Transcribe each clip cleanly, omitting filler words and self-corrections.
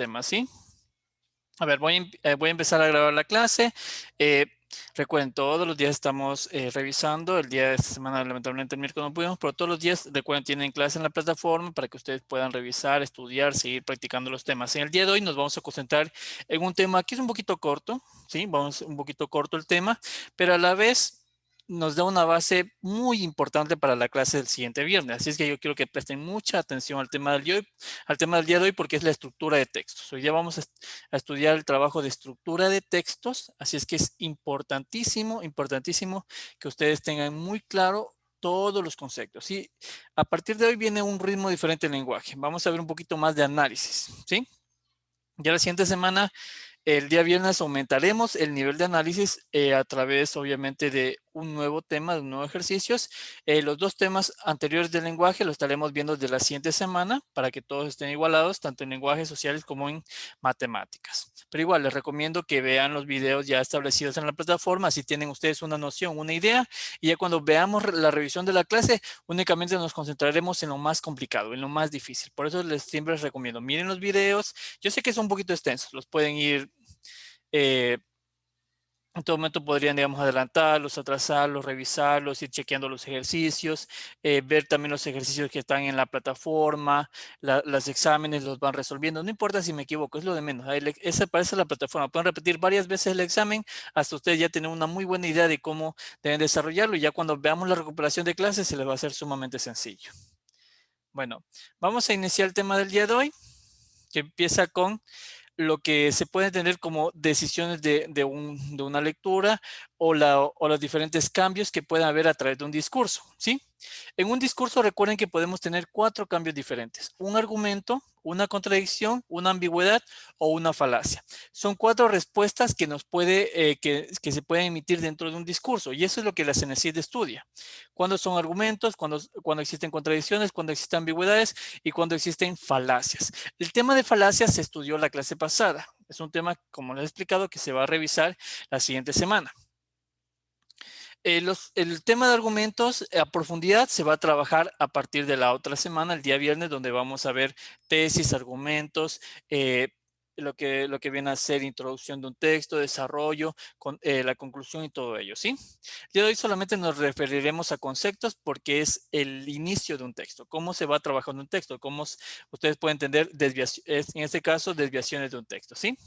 tema, ¿sí? A ver, voy a empezar a grabar la clase. Eh, Recuerden, todos los días estamos revisando. El día de esta semana, lamentablemente, el miércoles no pudimos, pero todos los días, recuerden, tienen clase en la plataforma para que ustedes puedan revisar, estudiar, seguir practicando los temas. En el día de hoy nos vamos a concentrar en un tema que es un poquito corto, ¿sí? Vamos un poquito corto el tema, pero a la vez nos da una base muy importante para la clase del siguiente viernes. Así es que yo quiero que presten mucha atención al tema del día de hoy, porque es la estructura de textos. Hoy ya vamos a estudiar el trabajo de estructura de textos, así es que es importantísimo, importantísimo que ustedes tengan muy claro todos los conceptos. Y a partir de hoy viene un ritmo diferente del lenguaje. Vamos a ver un poquito más de análisis, ¿sí? Ya la siguiente semana, el día viernes, aumentaremos el nivel de análisis a través, obviamente, de un nuevo tema, de nuevos ejercicios. Los dos temas anteriores del lenguaje los estaremos viendo de la siguiente semana para que todos estén igualados, tanto en lenguajes sociales como en matemáticas. Pero igual, les recomiendo que vean los videos ya establecidos en la plataforma, así tienen ustedes una noción, una idea, y ya cuando veamos la revisión de la clase, únicamente nos concentraremos en lo más complicado, en lo más difícil. Por eso siempre les recomiendo, miren los videos. Yo sé que son un poquito extensos, los pueden ir eh, en todo momento podrían, digamos, adelantarlos, atrasarlos, revisarlos, ir chequeando los ejercicios, ver también los ejercicios que están en la plataforma, los exámenes los van resolviendo. No importa si me equivoco, es lo de menos. Esa parece la plataforma. Pueden repetir varias veces el examen hasta ustedes ya tener una muy buena idea de cómo deben desarrollarlo. Y ya cuando veamos la recuperación de clases se les va a hacer sumamente sencillo. Bueno, vamos a iniciar el tema del día de hoy, que empieza con lo que se puede tener como decisiones de una lectura o los diferentes cambios que pueden haber a través de un discurso, ¿sí? En un discurso recuerden que podemos tener 4 cambios diferentes: un argumento, una contradicción, una ambigüedad o una falacia. Son 4 respuestas que que se pueden emitir dentro de un discurso, y eso es lo que la CNCID estudia. Cuándo son argumentos, cuando existen contradicciones, cuando existen ambigüedades y cuando existen falacias. El tema de falacias se estudió la clase pasada. Es un tema, como les he explicado, que se va a revisar la siguiente semana. El tema de argumentos a profundidad se va a trabajar a partir de la otra semana, el día viernes, donde vamos a ver tesis, argumentos, lo que viene a ser introducción de un texto, desarrollo, la conclusión y todo ello, ¿sí? El día de hoy solamente nos referiremos a conceptos porque es el inicio de un texto, cómo se va trabajando un texto, ustedes pueden entender en este caso, desviaciones de un texto, ¿sí?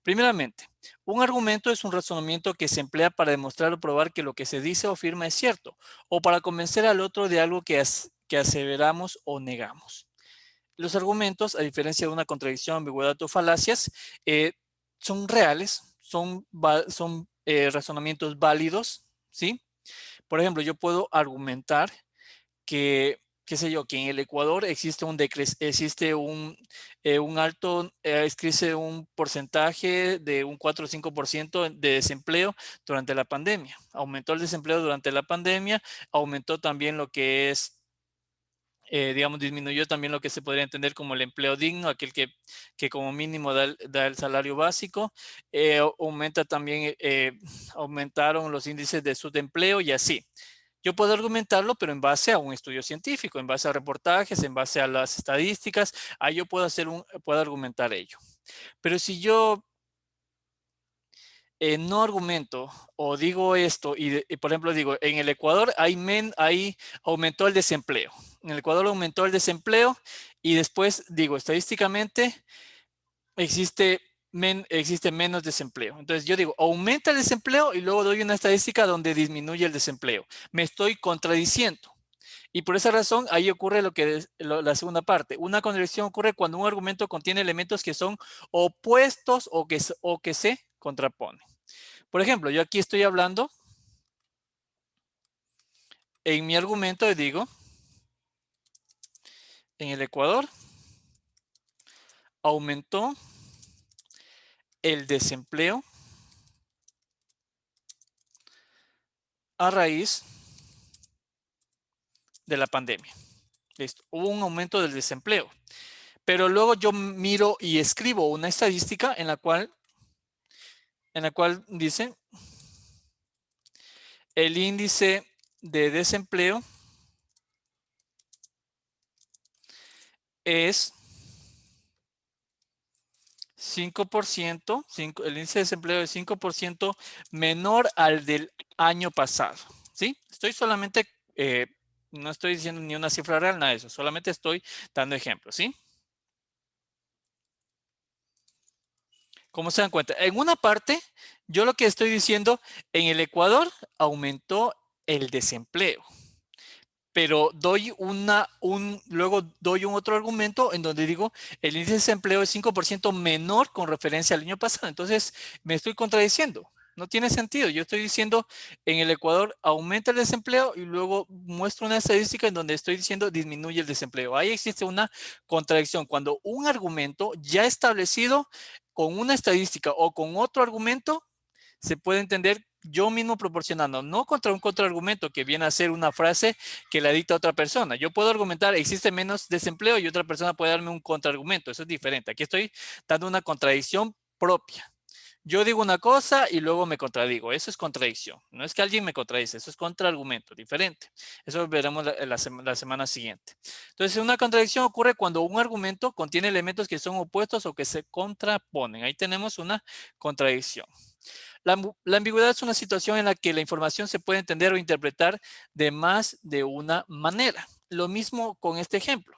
Primeramente, un argumento es un razonamiento que se emplea para demostrar o probar que lo que se dice o afirma es cierto, o para convencer al otro de algo que aseveramos o negamos. Los argumentos, a diferencia de una contradicción, ambigüedad o falacias, son reales, son razonamientos válidos, ¿sí? Por ejemplo, yo puedo argumentar que, qué sé yo, que en el Ecuador existe existe un porcentaje de un 4 o 5% de desempleo durante la pandemia. Aumentó el desempleo durante la pandemia, aumentó también lo que es, digamos, disminuyó también lo que se podría entender como el empleo digno, aquel que como mínimo da el salario básico. Aumenta también, aumentaron los índices de subempleo y así. Yo puedo argumentarlo, pero en base a un estudio científico, en base a reportajes, en base a las estadísticas, ahí yo puedo argumentar ello. Pero si yo no argumento o digo esto y, por ejemplo, digo, en el Ecuador ahí aumentó el desempleo. En el Ecuador aumentó el desempleo y después digo, estadísticamente existe menos desempleo. Entonces yo digo, aumenta el desempleo y luego doy una estadística donde disminuye el desempleo. Me estoy contradiciendo. Y por esa razón, ahí ocurre la segunda parte. Una contradicción ocurre cuando un argumento contiene elementos que son opuestos o que se contraponen. Por ejemplo, yo aquí estoy hablando, en mi argumento digo, en el Ecuador aumentó el desempleo a raíz de la pandemia. Listo. Hubo un aumento del desempleo. Pero luego yo miro y escribo una estadística en la cual dice el índice de desempleo es 5%, el índice de desempleo es 5% menor al del año pasado, ¿sí? Estoy solamente, no estoy diciendo ni una cifra real, nada de eso, solamente estoy dando ejemplos, ¿sí? ¿Cómo se dan cuenta? En una parte, yo lo que estoy diciendo, en el Ecuador aumentó el desempleo. Pero luego doy un otro argumento en donde digo el índice de desempleo es 5% menor con referencia al año pasado. Entonces me estoy contradiciendo. No tiene sentido. Yo estoy diciendo en el Ecuador aumenta el desempleo y luego muestro una estadística en donde estoy diciendo disminuye el desempleo. Ahí existe una contradicción. Cuando un argumento ya establecido con una estadística o con otro argumento se puede entender yo mismo proporcionando, no contra un contraargumento que viene a ser una frase que la dicta otra persona. Yo puedo argumentar, existe menos desempleo y otra persona puede darme un contraargumento. Eso es diferente. Aquí estoy dando una contradicción propia. Yo digo una cosa y luego me contradigo. Eso es contradicción. No es que alguien me contradice, eso es contraargumento, diferente. Eso veremos la semana siguiente. Entonces, una contradicción ocurre cuando un argumento contiene elementos que son opuestos o que se contraponen. Ahí tenemos una contradicción. La ambigüedad es una situación en la que la información se puede entender o interpretar de más de una manera. Lo mismo con este ejemplo.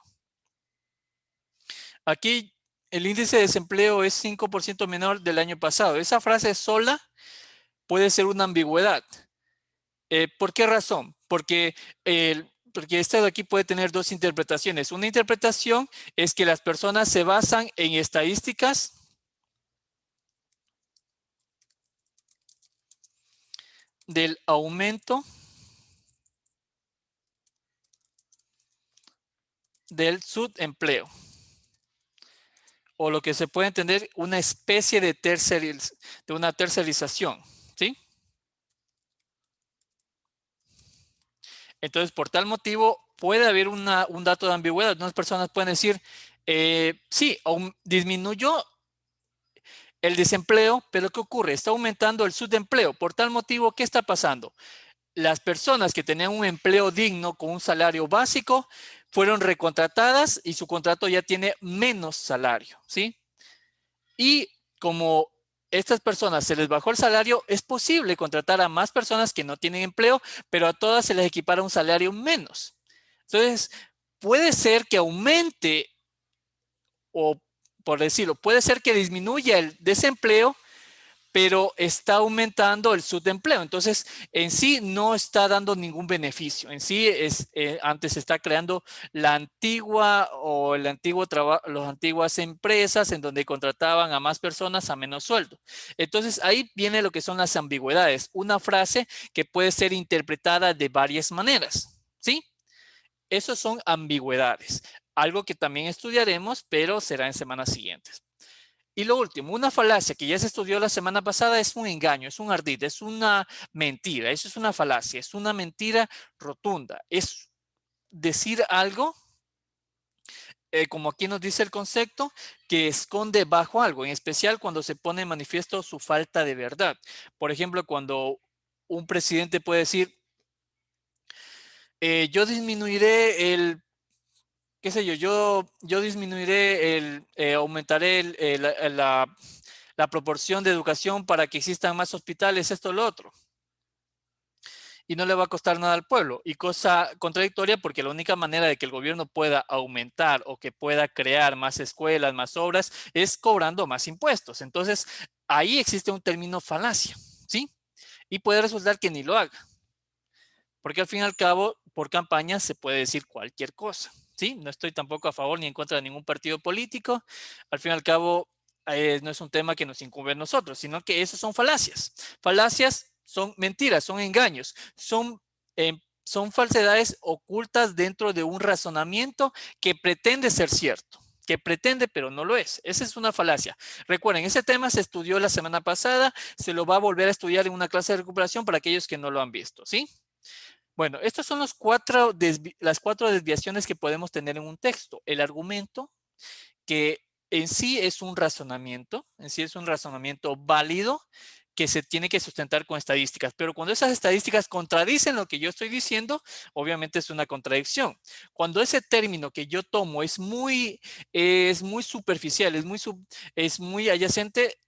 Aquí el índice de desempleo es 5% menor del año pasado. Esa frase sola puede ser una ambigüedad. ¿Por qué razón? Porque esto de aquí puede tener dos interpretaciones. Una interpretación es que las personas se basan en estadísticas del aumento del subempleo, o lo que se puede entender una especie de una tercerización, ¿sí? Entonces, por tal motivo, puede haber un dato de ambigüedad. Unas personas pueden decir, sí, disminuyó el desempleo, pero ¿qué ocurre? Está aumentando el subempleo. Por tal motivo, ¿qué está pasando? Las personas que tenían un empleo digno con un salario básico fueron recontratadas y su contrato ya tiene menos salario, ¿sí? Y como estas personas se les bajó el salario, es posible contratar a más personas que no tienen empleo, pero a todas se les equipara un salario menos. Entonces, puede ser que aumente o, por decirlo, puede ser que disminuya el desempleo, pero está aumentando el subempleo. Entonces, en sí no está dando ningún beneficio. En sí, antes se está creando la antigua o el antiguo las antiguas empresas en donde contrataban a más personas a menos sueldo. Entonces, ahí viene lo que son las ambigüedades. Una frase que puede ser interpretada de varias maneras, ¿sí? Esos son ambigüedades. Algo que también estudiaremos, pero será en semanas siguientes. Y lo último, una falacia que ya se estudió la semana pasada es un engaño, es un ardid, es una mentira. Eso es una falacia, es una mentira rotunda. Es decir algo, como aquí nos dice el concepto, que esconde bajo algo, en especial cuando se pone en manifiesto su falta de verdad. Por ejemplo, cuando un presidente puede decir, yo disminuiré qué sé yo disminuiré aumentaré la proporción de educación para que existan más hospitales, esto, lo otro. Y no le va a costar nada al pueblo. Y cosa contradictoria porque la única manera de que el gobierno pueda aumentar o que pueda crear más escuelas, más obras, es cobrando más impuestos. Entonces, ahí existe un término falacia, ¿sí? Y puede resultar que ni lo haga. Porque al fin y al cabo, por campaña se puede decir cualquier cosa, ¿sí? No estoy tampoco a favor ni en contra de ningún partido político. Al fin y al cabo, no es un tema que nos incumbe a nosotros, sino que esas son falacias. Falacias son mentiras, son engaños, son falsedades ocultas dentro de un razonamiento que pretende ser cierto, que pretende, pero no lo es. Esa es una falacia. Recuerden, ese tema se estudió la semana pasada, se lo va a volver a estudiar en una clase de recuperación para aquellos que no lo han visto, ¿sí? Bueno, estas son las cuatro desviaciones que podemos tener en un texto. El argumento, que en sí es un razonamiento, en sí es un razonamiento válido, que se tiene que sustentar con estadísticas, pero cuando esas estadísticas contradicen lo que yo estoy diciendo, obviamente es una contradicción. Cuando ese término que yo tomo es muy superficial, es muy adyacente,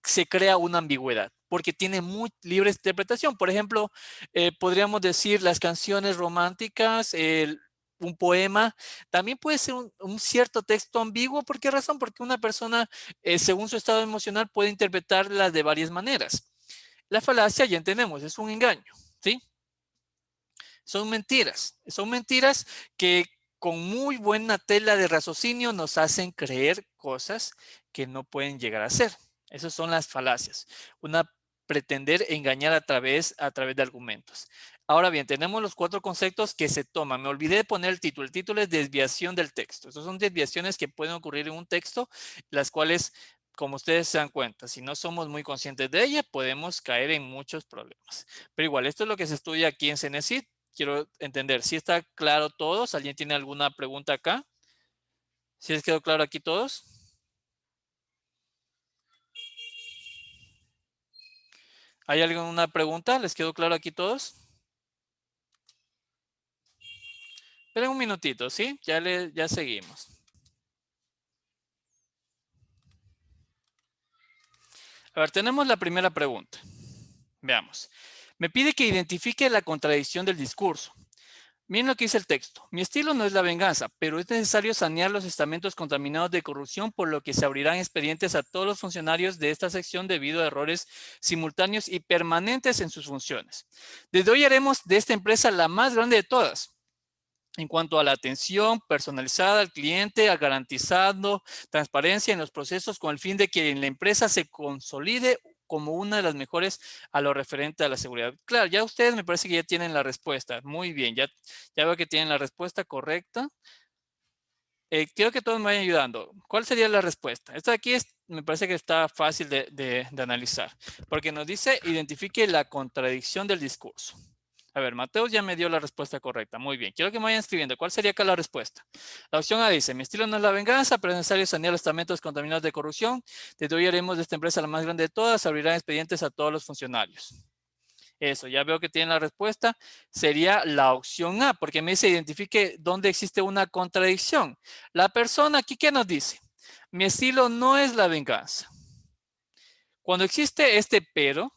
se crea una ambigüedad porque tiene muy libre interpretación. Por ejemplo, podríamos decir las canciones románticas, un poema, también puede ser un cierto texto ambiguo. ¿Por qué razón? Porque una persona, según su estado emocional, puede interpretarla de varias maneras. La falacia, ya entendemos, es un engaño, ¿sí? Son mentiras que con muy buena tela de raciocinio nos hacen creer cosas que no pueden llegar a ser. Esas son las falacias. Una pretender engañar a través de argumentos. Ahora bien, tenemos los 4 conceptos que se toman. Me olvidé de poner el título. El título es desviación del texto. Esas son desviaciones que pueden ocurrir en un texto, las cuales, como ustedes se dan cuenta, si no somos muy conscientes de ella, podemos caer en muchos problemas. Pero igual, esto es lo que se estudia aquí en CENESID. Quiero entender, ¿si está claro todos? ¿Alguien tiene alguna pregunta acá? ¿Sí les quedó claro aquí todos? ¿Hay alguna pregunta? ¿Les quedó claro aquí todos? Esperen un minutito, ¿sí? Ya seguimos. A ver, tenemos la primera pregunta. Veamos. Me pide que identifique la contradicción del discurso. Miren lo que dice el texto. Mi estilo no es la venganza, pero es necesario sanear los estamentos contaminados de corrupción, por lo que se abrirán expedientes a todos los funcionarios de esta sección debido a errores simultáneos y permanentes en sus funciones. Desde hoy haremos de esta empresa la más grande de todas en cuanto a la atención personalizada al cliente, a garantizando transparencia en los procesos con el fin de que la empresa se consolide como una de las mejores a lo referente a la seguridad. Claro, ya ustedes me parece que ya tienen la respuesta. Muy bien, ya veo que tienen la respuesta correcta. Quiero que todos me vayan ayudando. ¿Cuál sería la respuesta? Esta de aquí me parece que está fácil de analizar, porque nos dice identifique la contradicción del discurso. A ver, Mateus ya me dio la respuesta correcta. Muy bien. Quiero que me vayan escribiendo. ¿Cuál sería acá la respuesta? La opción A dice, mi estilo no es la venganza, pero es necesario sanear los estamentos contaminados de corrupción. Desde hoy haremos de esta empresa la más grande de todas. Abrirán expedientes a todos los funcionarios. Eso, ya veo que tienen la respuesta. Sería la opción A, porque me dice identifique dónde existe una contradicción. La persona aquí, ¿qué nos dice? Mi estilo no es la venganza. Cuando existe este pero,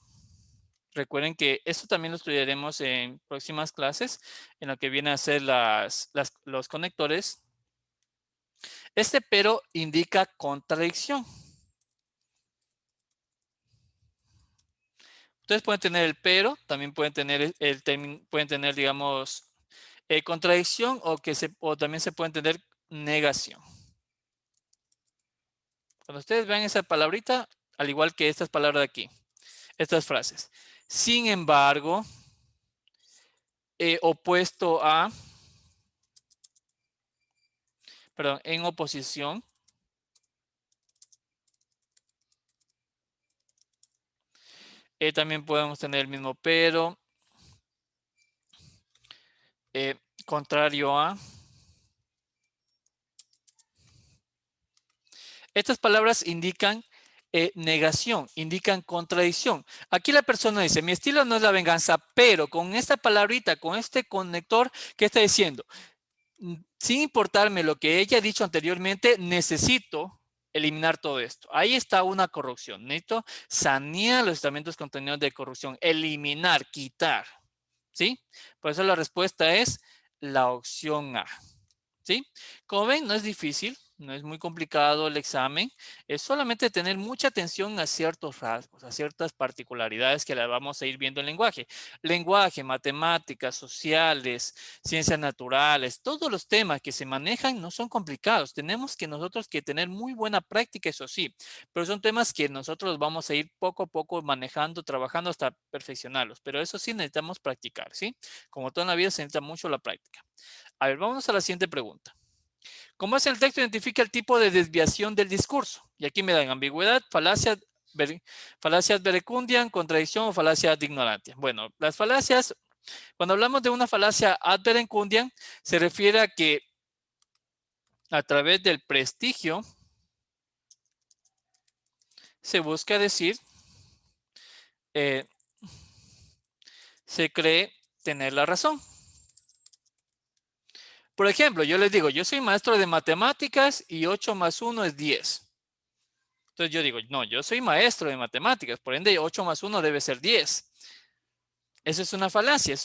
recuerden que esto también lo estudiaremos en próximas clases, en lo que viene a ser los conectores. Este pero indica contradicción. Ustedes pueden tener el pero, también pueden tener pueden tener, digamos, contradicción o también se puede entender negación. Cuando ustedes vean esa palabrita, al igual que estas palabras de aquí, estas frases. Sin embargo, opuesto a, perdón, en oposición. También podemos tener el mismo pero, contrario a. Estas palabras indican negación, indican contradicción. Aquí la persona dice, mi estilo no es la venganza, pero con esta palabrita, con este conector, ¿qué está diciendo? Sin importarme lo que ella ha dicho anteriormente, necesito eliminar todo esto. Ahí está una corrupción. Necesito sanear los estamentos contenidos de corrupción, eliminar, quitar. ¿Sí? Por eso la respuesta es la opción A. ¿Sí? Como ven, no es difícil, no es muy complicado el examen, es solamente tener mucha atención a ciertos rasgos, a ciertas particularidades que la vamos a ir viendo en lenguaje. Lenguaje, matemáticas, sociales, ciencias naturales, todos los temas que se manejan no son complicados. Tenemos que nosotros que tener muy buena práctica, eso sí, pero son temas que nosotros vamos a ir poco a poco manejando, trabajando hasta perfeccionarlos. Pero eso sí necesitamos practicar, ¿sí? Como toda la vida se necesita mucho la práctica. A ver, vamos a la siguiente pregunta. ¿Cómo es el texto? Identifica el tipo de desviación del discurso. Y aquí me dan ambigüedad, falacias verecundiam, contradicción o falacia ad ignorantia. Bueno, las falacias, cuando hablamos de una falacia ad verecundiam, se refiere a que a través del prestigio se busca decir se cree tener la razón. Por ejemplo, yo les digo, yo soy maestro de matemáticas y 8 más 1 es 10. Entonces yo digo, no, yo soy maestro de matemáticas, por ende 8 más 1 debe ser 10. Eso es una falacia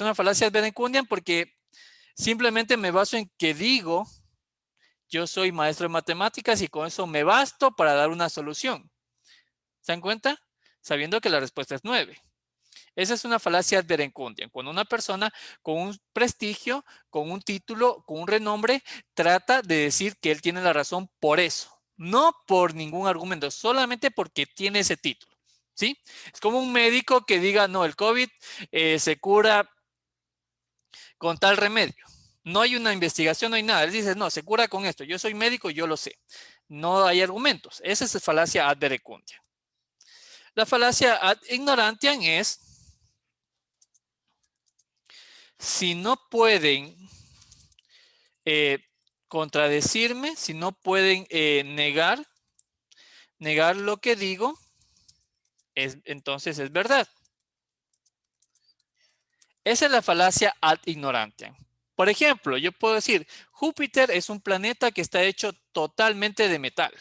ad verecundiam porque simplemente me baso en que digo, yo soy maestro de matemáticas y con eso me basto para dar una solución. ¿Se dan cuenta? Sabiendo que la respuesta es 9. Esa es una falacia ad verecundiam. Cuando una persona con un prestigio, con un título, con un renombre, trata de decir que él tiene la razón por eso. No por ningún argumento, solamente porque tiene ese título. ¿Sí? Es como un médico que diga, no, el COVID se cura con tal remedio. No hay una investigación, no hay nada. Él dice, no, se cura con esto. Yo soy médico, yo lo sé. No hay argumentos. Esa es falacia ad verecundiam. La falacia ad ignorantiam es, si no pueden contradecirme, si no pueden negar lo que digo, entonces es verdad. Esa es la falacia ad ignorantiam. Por ejemplo, yo puedo decir, Júpiter es un planeta que está hecho totalmente de metal.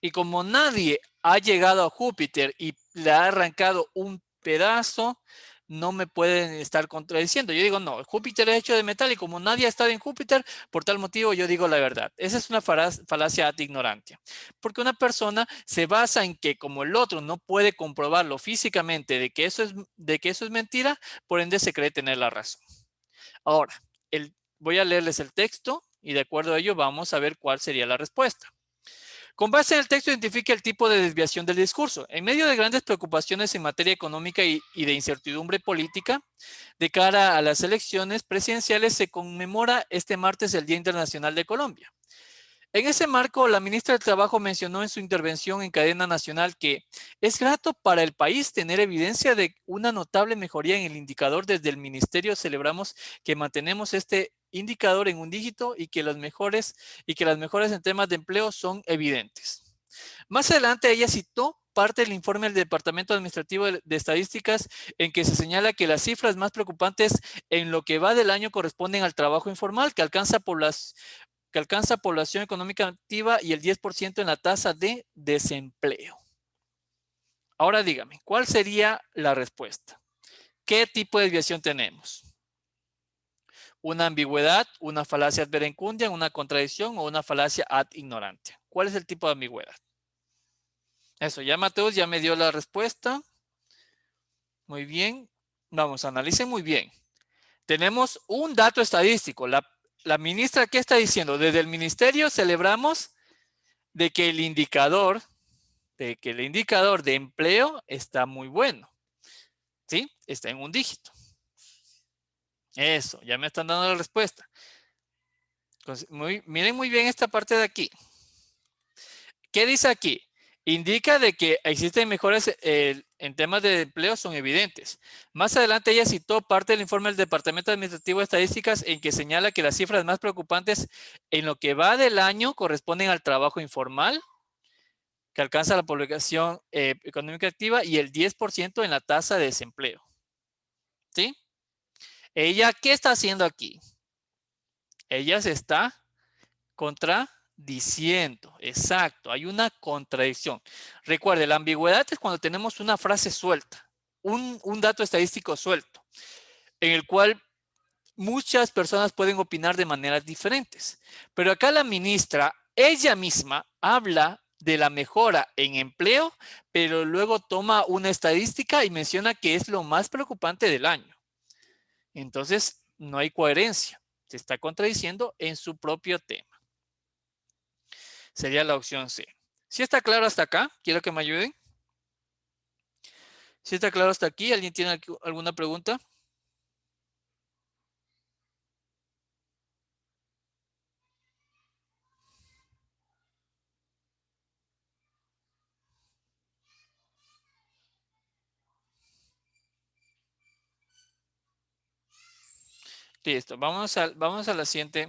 Y como nadie ha llegado a Júpiter y le ha arrancado un pedazo, no me pueden estar contradiciendo. Yo digo, no, Júpiter es hecho de metal y como nadie ha estado en Júpiter, por tal motivo yo digo la verdad. Esa es una falacia ad ignorantia. Porque una persona se basa en que como el otro no puede comprobarlo físicamente de que eso es mentira, por ende se cree tener la razón. Ahora, voy a leerles el texto y de acuerdo a ello vamos a ver cuál sería la respuesta. Con base en el texto identifica el tipo de desviación del discurso. En medio de grandes preocupaciones en materia económica y de incertidumbre política, de cara a las elecciones presidenciales se conmemora este martes el Día Internacional de Colombia. En ese marco, la ministra del Trabajo mencionó en su intervención en cadena nacional que es grato para el país tener evidencia de una notable mejoría en el indicador. Desde el ministerio celebramos que mantenemos este indicador en un dígito y que las mejoras en temas de empleo son evidentes. Más adelante ella citó parte del informe del Departamento Administrativo de Estadísticas en que se señala que las cifras más preocupantes en lo que va del año corresponden al trabajo informal, que alcanza población económica activa y el 10% en la tasa de desempleo. Ahora dígame, ¿cuál sería la respuesta? ¿Qué tipo de desviación tenemos? ¿Una ambigüedad, una falacia ad verecundiam, una contradicción o una falacia ad ignorantiam? ¿Cuál es el tipo de ambigüedad? Eso, ya Mateus ya me dio la respuesta. Muy bien. Vamos, analicen muy bien. Tenemos un dato estadístico. La ministra, ¿qué está diciendo? Desde el ministerio celebramos de que el indicador de empleo está muy bueno. ¿Sí? Está en un dígito. Eso, ya me están dando la respuesta. Entonces, miren muy bien esta parte de aquí. ¿Qué dice aquí? Indica de que existen mejoras en temas de empleo, son evidentes. Más adelante ella citó parte del informe del Departamento Administrativo de Estadísticas en que señala que las cifras más preocupantes en lo que va del año corresponden al trabajo informal, que alcanza la población económica activa, y el 10% en la tasa de desempleo. ¿Sí? Ella, ¿qué está haciendo aquí? Ella se está contradiciendo. Exacto, hay una contradicción. Recuerde, la ambigüedad es cuando tenemos una frase suelta, un dato estadístico suelto, en el cual muchas personas pueden opinar de maneras diferentes. Pero acá la ministra, ella misma, habla de la mejora en empleo, pero luego toma una estadística y menciona que es lo más preocupante del año. Entonces, no hay coherencia. Se está contradiciendo en su propio tema. Sería la opción C. ¿Sí está claro hasta acá? Quiero que me ayuden. ¿Sí está claro hasta aquí? ¿Alguien tiene alguna pregunta? Listo, vamos a la siguiente.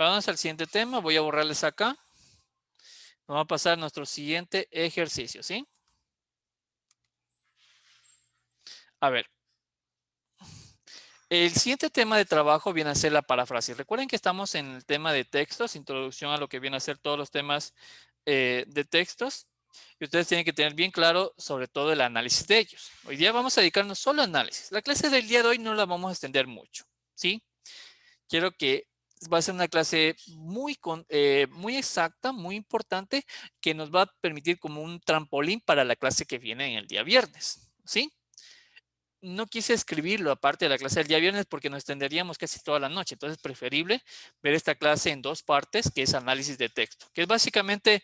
Vamos al siguiente tema. Voy a borrarles acá. Vamos a pasar a nuestro siguiente ejercicio, ¿sí? A ver. El siguiente tema de trabajo viene a ser la paráfrasis. Recuerden que estamos en el tema de textos, introducción a lo que viene a ser todos los temas de textos. Y ustedes tienen que tener bien claro sobre todo el análisis de ellos. Hoy día vamos a dedicarnos solo a análisis. La clase del día de hoy no la vamos a extender mucho, ¿sí? Quiero que va a ser una clase muy exacta, muy importante, que nos va a permitir como un trampolín para la clase que viene en el día viernes, ¿sí? No quise escribirlo aparte de la clase del día viernes porque nos extenderíamos casi toda la noche. Entonces es preferible ver esta clase en dos partes, que es análisis de texto, que es básicamente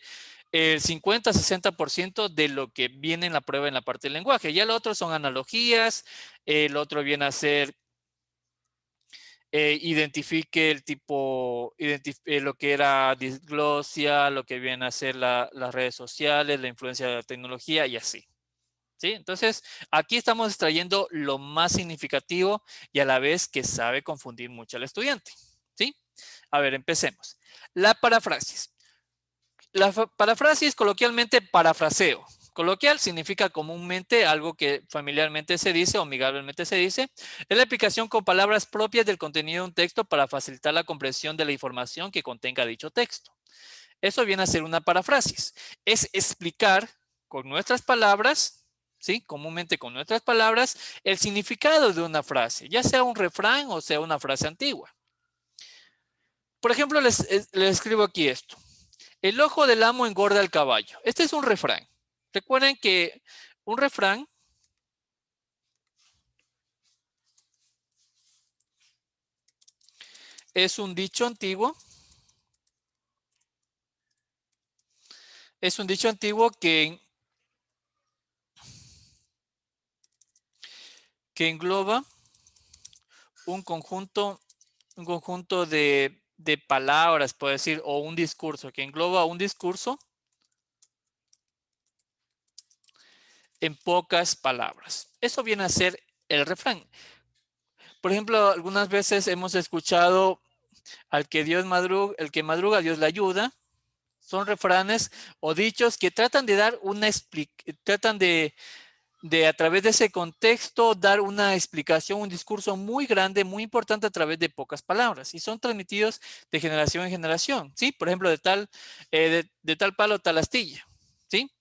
el 50-60% de lo que viene en la prueba en la parte del lenguaje. Ya lo otro son analogías, el otro viene a ser identifique el tipo, lo que era disglosia, lo que viene a ser las redes sociales, la influencia de la tecnología y así. ¿Sí? Entonces, aquí estamos extrayendo lo más significativo y a la vez que sabe confundir mucho al estudiante. ¿Sí? A ver, empecemos. La paráfrasis. La paráfrasis, coloquialmente, parafraseo. Coloquial significa comúnmente algo que familiarmente se dice o amigablemente se dice. Es la aplicación con palabras propias del contenido de un texto para facilitar la comprensión de la información que contenga dicho texto. Eso viene a ser una paráfrasis. Es explicar con nuestras palabras, ¿sí? Comúnmente con nuestras palabras, el significado de una frase, ya sea un refrán o sea una frase antigua. Por ejemplo, les escribo aquí esto. El ojo del amo engorda al caballo. Este es un refrán. Recuerden que un refrán es un dicho antiguo. Es un dicho antiguo que engloba un conjunto de palabras, puedo decir, o un discurso, que engloba un discurso en pocas palabras. Eso viene a ser el refrán. Por ejemplo, algunas veces hemos escuchado al que Dios madruga, el que madruga, Dios le ayuda. Son refranes o dichos que tratan de dar tratan de a través de ese contexto dar una explicación, un discurso muy grande, muy importante a través de pocas palabras y son transmitidos de generación en generación, ¿sí? Por ejemplo, de tal palo, tal astilla, ¿sí?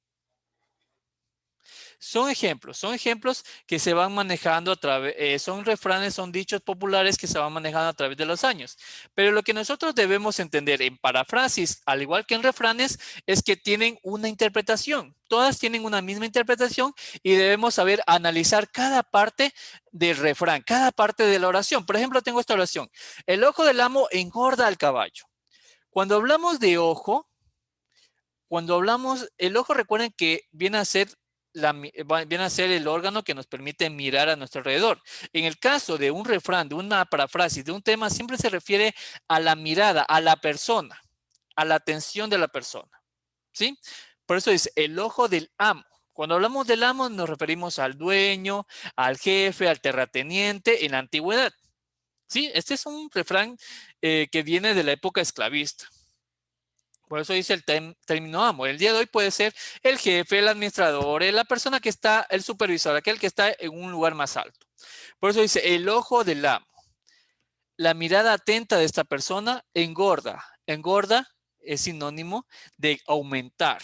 Son ejemplos que se van manejando a través, son refranes, son dichos populares que se van manejando a través de los años. Pero lo que nosotros debemos entender en paráfrasis, al igual que en refranes, es que tienen una interpretación. Todas tienen una misma interpretación y debemos saber analizar cada parte del refrán, cada parte de la oración. Por ejemplo, tengo esta oración. El ojo del amo engorda al caballo. Cuando hablamos de ojo, el ojo recuerden que viene a ser el órgano que nos permite mirar a nuestro alrededor. En el caso de un refrán, de una paráfrasis, de un tema, siempre se refiere a la mirada, a la persona, a la atención de la persona, ¿sí? Por eso dice el ojo del amo. Cuando hablamos del amo nos referimos al dueño, al jefe, al terrateniente en la antigüedad, ¿sí? Este es un refrán que viene de la época esclavista. Por eso dice el término amo. El día de hoy puede ser el jefe, el administrador, la persona que está, el supervisor, aquel que está en un lugar más alto. Por eso dice el ojo del amo. La mirada atenta de esta persona engorda. Engorda es sinónimo de aumentar.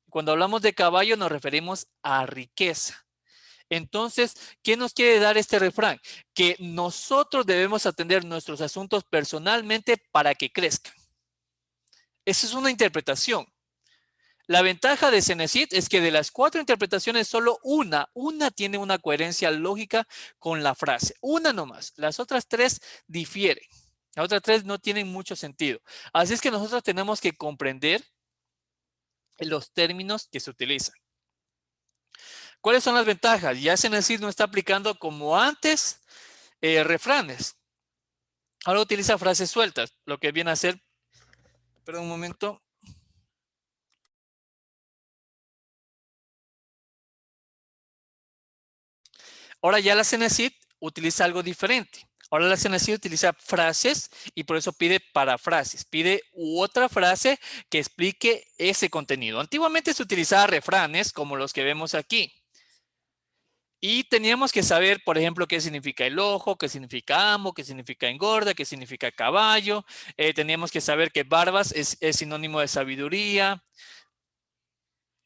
Cuando hablamos de caballo nos referimos a riqueza. Entonces, ¿qué nos quiere dar este refrán? Que nosotros debemos atender nuestros asuntos personalmente para que crezcan. Esa es una interpretación. La ventaja de Cenecit es que de las 4 interpretaciones, solo una tiene una coherencia lógica con la frase. Una nomás. Las otras 3 difieren. Las otras 3 no tienen mucho sentido. Así es que nosotros tenemos que comprender los términos que se utilizan. ¿Cuáles son las ventajas? Ya Cenecit no está aplicando como antes refranes. Ahora utiliza frases sueltas, lo que viene a ser, perdón un momento. Ahora ya la Cenecit utiliza algo diferente. Ahora la CNC utiliza frases y por eso pide parafrases. Pide otra frase que explique ese contenido. Antiguamente se utilizaba refranes como los que vemos aquí. Y teníamos que saber, por ejemplo, qué significa el ojo, qué significa amo, qué significa engorda, qué significa caballo. Teníamos que saber que barbas es sinónimo de sabiduría.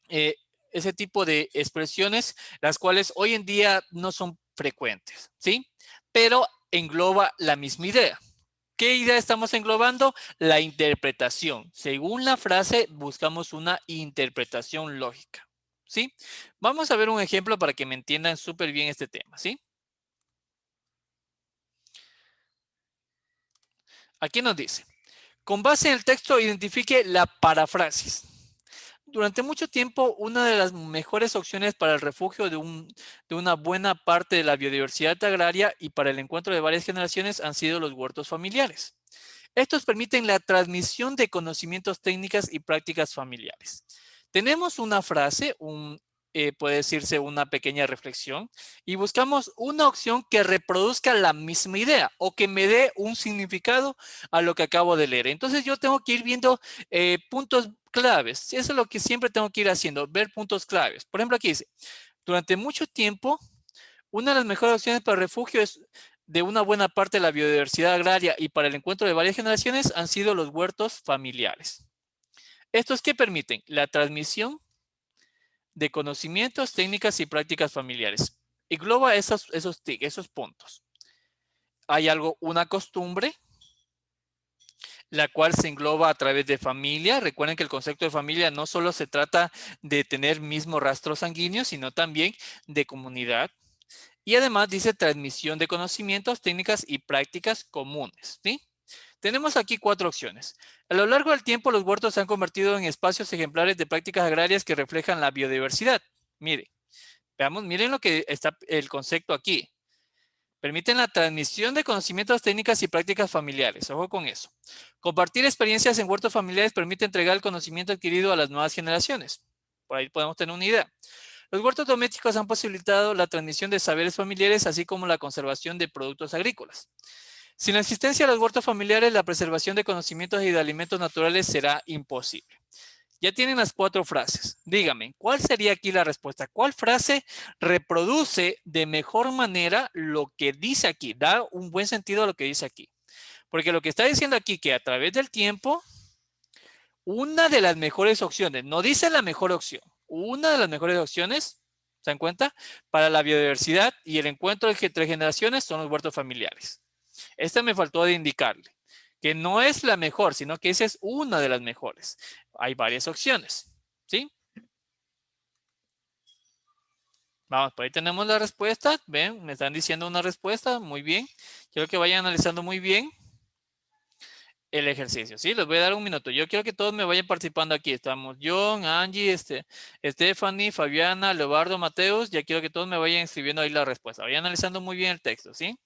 Eh, ese tipo de expresiones, las cuales hoy en día no son frecuentes, ¿sí? Pero engloba la misma idea. ¿Qué idea estamos englobando? La interpretación. Según la frase, buscamos una interpretación lógica, ¿sí? Vamos a ver un ejemplo para que me entiendan súper bien este tema, ¿sí? Aquí nos dice, con base en el texto, identifique la paráfrasis. Durante mucho tiempo, una de las mejores opciones para el refugio de una buena parte de la biodiversidad agraria y para el encuentro de varias generaciones han sido los huertos familiares. Estos permiten la transmisión de conocimientos técnicas y prácticas familiares. Tenemos una frase, puede decirse una pequeña reflexión, y buscamos una opción que reproduzca la misma idea o que me dé un significado a lo que acabo de leer. Entonces yo tengo que ir viendo puntos claves. Eso es lo que siempre tengo que ir haciendo, ver puntos claves. Por ejemplo, aquí dice, durante mucho tiempo, una de las mejores opciones para refugio es de una buena parte de la biodiversidad agraria y para el encuentro de varias generaciones han sido los huertos familiares. ¿Estos qué permiten? La transmisión de conocimientos, técnicas y prácticas familiares. Engloba esos puntos. Hay una costumbre, la cual se engloba a través de familia. Recuerden que el concepto de familia no solo se trata de tener mismo rastro sanguíneo, sino también de comunidad. Y además dice transmisión de conocimientos, técnicas y prácticas comunes, ¿sí? Tenemos aquí 4 opciones. A lo largo del tiempo, los huertos se han convertido en espacios ejemplares de prácticas agrarias que reflejan la biodiversidad. Mire, veamos, miren lo que está el concepto aquí. Permiten la transmisión de conocimientos, técnicas y prácticas familiares. Ojo con eso. Compartir experiencias en huertos familiares permite entregar el conocimiento adquirido a las nuevas generaciones. Por ahí podemos tener una idea. Los huertos domésticos han posibilitado la transmisión de saberes familiares, así como la conservación de productos agrícolas. Sin la existencia de los huertos familiares, la preservación de conocimientos y de alimentos naturales será imposible. Ya tienen las 4 frases. Dígame, ¿cuál sería aquí la respuesta? ¿Cuál frase reproduce de mejor manera lo que dice aquí? Da un buen sentido a lo que dice aquí. Porque lo que está diciendo aquí que a través del tiempo, una de las mejores opciones, no dice la mejor opción, una de las mejores opciones, ¿se dan cuenta? Para la biodiversidad y el encuentro entre generaciones son los huertos familiares. Esta me faltó de indicarle, que no es la mejor, sino que esa es una de las mejores. Hay varias opciones, ¿sí? Vamos, por ahí tenemos la respuesta. Ven, me están diciendo una respuesta. Muy bien. Quiero que vayan analizando muy bien el ejercicio, ¿sí? Les voy a dar un minuto. Yo quiero que todos me vayan participando aquí. Estamos John, Angie, Stephanie, Fabiana, Leobardo, Mateus. Ya quiero que todos me vayan escribiendo ahí la respuesta. Vayan analizando muy bien el texto, ¿sí?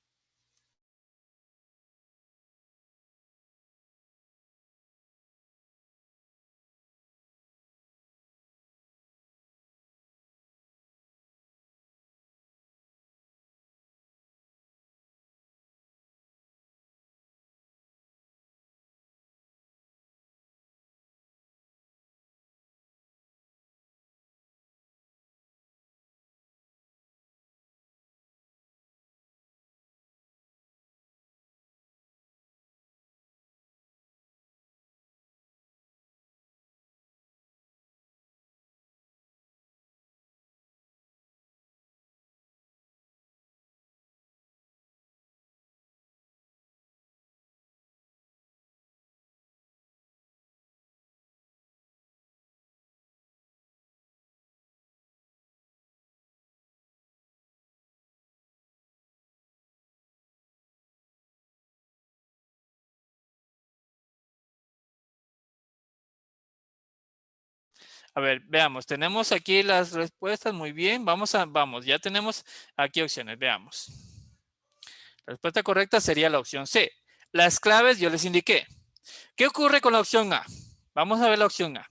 A ver, veamos. Tenemos aquí las respuestas. Muy bien. Vamos, ya tenemos aquí opciones. Veamos. La respuesta correcta sería la opción C. Las claves yo les indiqué. ¿Qué ocurre con la opción A? Vamos a ver la opción A.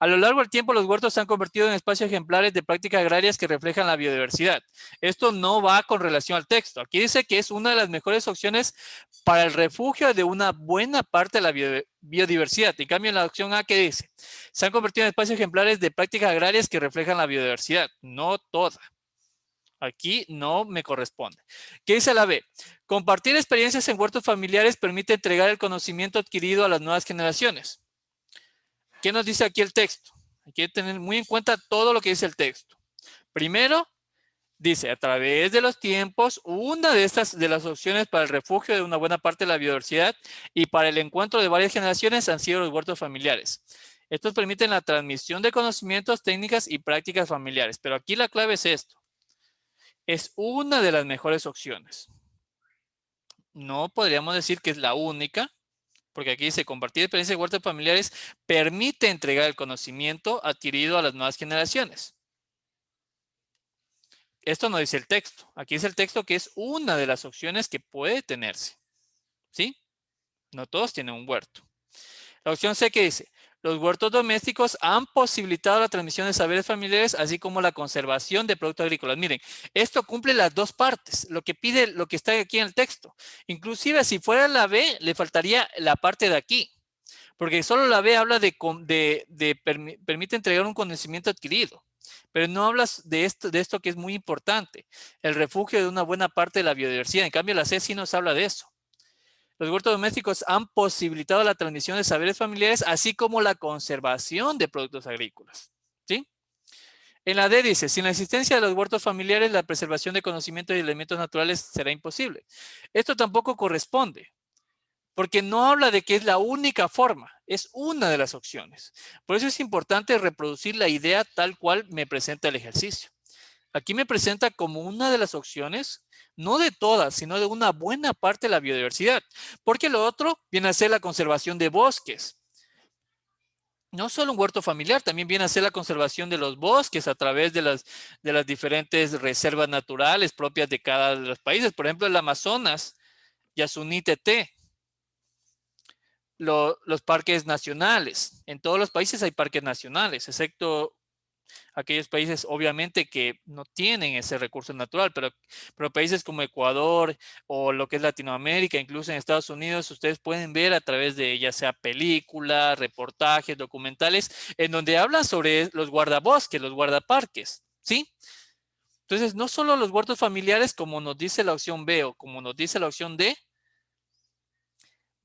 A lo largo del tiempo, los huertos se han convertido en espacios ejemplares de prácticas agrarias que reflejan la biodiversidad. Esto no va con relación al texto. Aquí dice que es una de las mejores opciones para el refugio de una buena parte de la biodiversidad. En cambio, en la opción A, ¿qué dice? Se han convertido en espacios ejemplares de prácticas agrarias que reflejan la biodiversidad. No toda. Aquí no me corresponde. ¿Qué dice la B? Compartir experiencias en huertos familiares permite entregar el conocimiento adquirido a las nuevas generaciones. ¿Qué nos dice aquí el texto? Hay que tener muy en cuenta todo lo que dice el texto. Primero, dice, a través de los tiempos, una de las opciones para el refugio de una buena parte de la biodiversidad y para el encuentro de varias generaciones han sido los huertos familiares. Estos permiten la transmisión de conocimientos, técnicas y prácticas familiares. Pero aquí la clave es esto. Es una de las mejores opciones. No podríamos decir que es la única, porque aquí dice compartir experiencias de huertos familiares permite entregar el conocimiento adquirido a las nuevas generaciones. Esto no dice el texto. Aquí dice el texto que es una de las opciones que puede tenerse. ¿Sí? No todos tienen un huerto. La opción C que dice, los huertos domésticos han posibilitado la transmisión de saberes familiares, así como la conservación de productos agrícolas. Miren, esto cumple las dos partes, lo que pide, lo que está aquí en el texto. Inclusive si fuera la B, le faltaría la parte de aquí, porque solo la B habla permite entregar un conocimiento adquirido, pero no hablas de esto que es muy importante, el refugio de una buena parte de la biodiversidad. En cambio, la C sí nos habla de eso. Los huertos domésticos han posibilitado la transmisión de saberes familiares, así como la conservación de productos agrícolas. ¿Sí? En la D dice, sin la existencia de los huertos familiares, la preservación de conocimientos y elementos naturales será imposible. Esto tampoco corresponde, porque no habla de que es la única forma, es una de las opciones. Por eso es importante reproducir la idea tal cual me presenta el ejercicio. Aquí me presenta como una de las opciones, no de todas, sino de una buena parte de la biodiversidad, porque lo otro viene a ser la conservación de bosques. No solo un huerto familiar, también viene a ser la conservación de los bosques a través de las diferentes reservas naturales propias de cada de los países. Por ejemplo, el Amazonas, Yasuní Teté, los parques nacionales. En todos los países hay parques nacionales, excepto aquellos países obviamente que no tienen ese recurso natural, pero países como Ecuador o lo que es Latinoamérica, incluso en Estados Unidos, ustedes pueden ver a través de ya sea películas, reportajes, documentales, en donde hablan sobre los guardabosques, los guardaparques, ¿sí? Entonces, no solo los huertos familiares, como nos dice la opción B o como nos dice la opción D,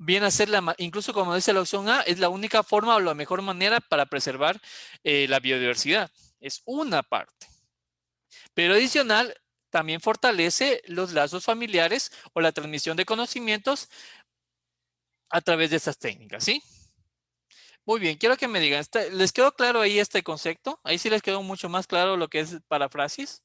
viene a ser incluso como dice la opción A, es la única forma o la mejor manera para preservar la biodiversidad. Es una parte. Pero adicional, también fortalece los lazos familiares o la transmisión de conocimientos a través de estas técnicas, ¿sí? Muy bien, quiero que me digan, ¿les quedó claro ahí este concepto? Ahí sí les quedó mucho más claro lo que es paráfrasis.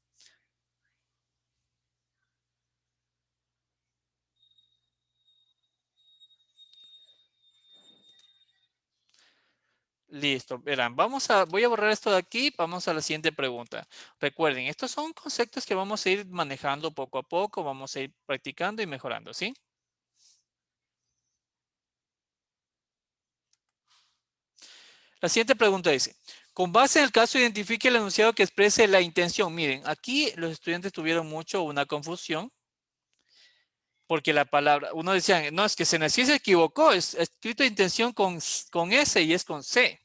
Listo, verán, voy a borrar esto de aquí, vamos a la siguiente pregunta. Recuerden, estos son conceptos que vamos a ir manejando poco a poco, vamos a ir practicando y mejorando, ¿sí? La siguiente pregunta dice, con base en el caso, identifique el enunciado que exprese la intención. Miren, aquí los estudiantes tuvieron mucho una confusión, porque la palabra, uno decía, no, es que sí se equivocó, es escrito intención con S y es con C.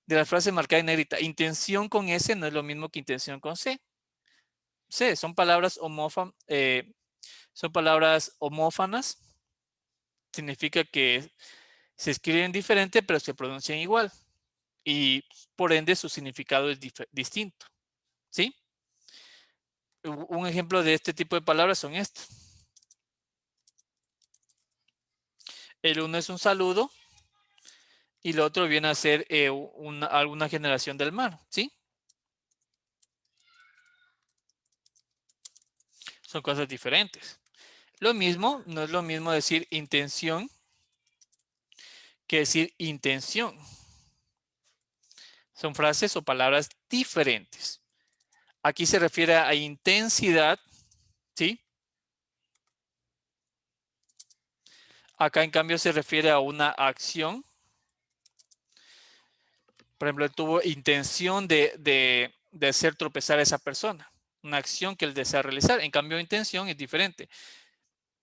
De la frase marcada en negrita, intención con S no es lo mismo que intención con C. C, son palabras homófanas, significa que se escriben diferente, pero se pronuncian igual. Y por ende su significado es distinto. ¿Sí? Un ejemplo de este tipo de palabras son estas. El uno es un saludo y el otro viene a ser alguna generación del mar. ¿Sí? Son cosas diferentes. Lo mismo, no es lo mismo decir intención que decir intención. Son frases o palabras diferentes. Aquí se refiere a intensidad, ¿sí? Acá en cambio se refiere a una acción. Por ejemplo, él tuvo intención de hacer tropezar a esa persona. Una acción que él desea realizar. En cambio, intención es diferente.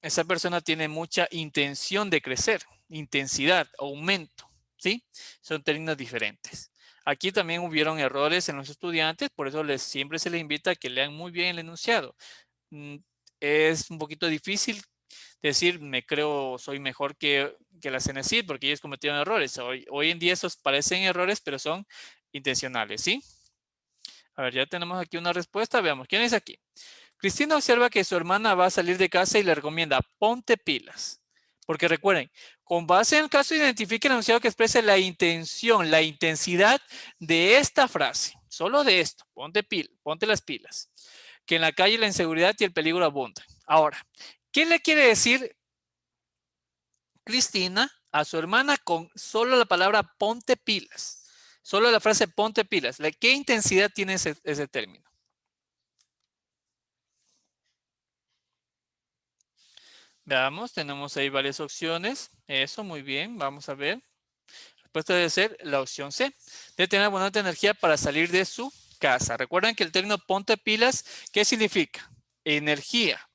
Esa persona tiene mucha intención de crecer, intensidad, aumento, ¿sí? Son términos diferentes. Aquí también hubieron errores en los estudiantes, por eso siempre se les invita a que lean muy bien el enunciado. Es un poquito difícil decir, me creo, soy mejor que la CENESID porque ellos cometieron errores. Hoy en día esos parecen errores, pero son intencionales, ¿sí? A ver, ya tenemos aquí una respuesta. Veamos, ¿quién es aquí? Cristina observa que su hermana va a salir de casa y le recomienda, ponte pilas. Porque recuerden, con base en el caso, identifique el enunciado que exprese la intención, la intensidad de esta frase. Solo de esto, ponte las pilas. Que en la calle la inseguridad y el peligro abundan. Ahora, ¿qué le quiere decir Cristina a su hermana con solo la palabra ponte pilas? Solo la frase ponte pilas. ¿Qué intensidad tiene ese término? Veamos, tenemos ahí varias opciones. Eso, muy bien, vamos a ver. La respuesta debe ser la opción C. Debe tener abundante energía para salir de su casa. Recuerden que el término ponte pilas, ¿qué significa? Energía.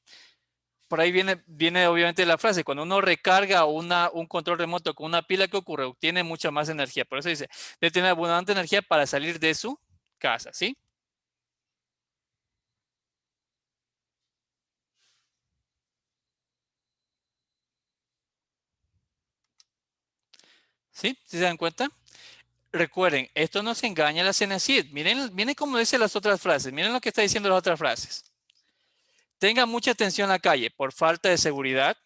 Por ahí viene obviamente la frase, cuando uno recarga un control remoto con una pila, ¿qué ocurre? Obtiene mucha más energía. Por eso dice, debe tener abundante energía para salir de su casa, ¿sí? ¿Sí? ¿Sí se dan cuenta? Recuerden, esto no se engaña a la CENACID. Miren cómo dice las otras frases. Miren lo que está diciendo las otras frases. Tenga mucha atención en la calle por falta de seguridad.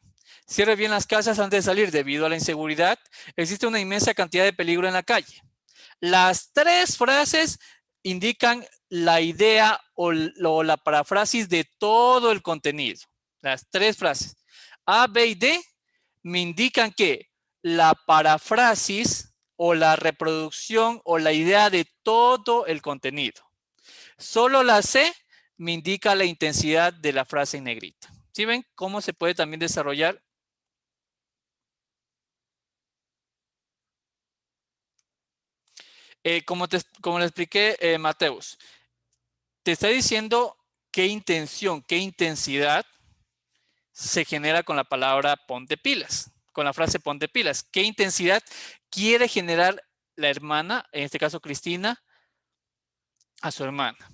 Cierre bien las casas antes de salir debido a la inseguridad. Existe una inmensa cantidad de peligro en la calle. Las tres frases indican la idea o la parafrasis de todo el contenido. Las tres frases. A, B y D me indican que la parafrasis o la reproducción o la idea de todo el contenido. Solo la C me indica la intensidad de la frase en negrita. ¿Sí ven cómo se puede también desarrollar? Como le expliqué, Mateus, te está diciendo qué intención, qué intensidad se genera con la palabra ponte pilas, con la frase ponte pilas. ¿Qué intensidad quiere generar la hermana, en este caso Cristina, a su hermana?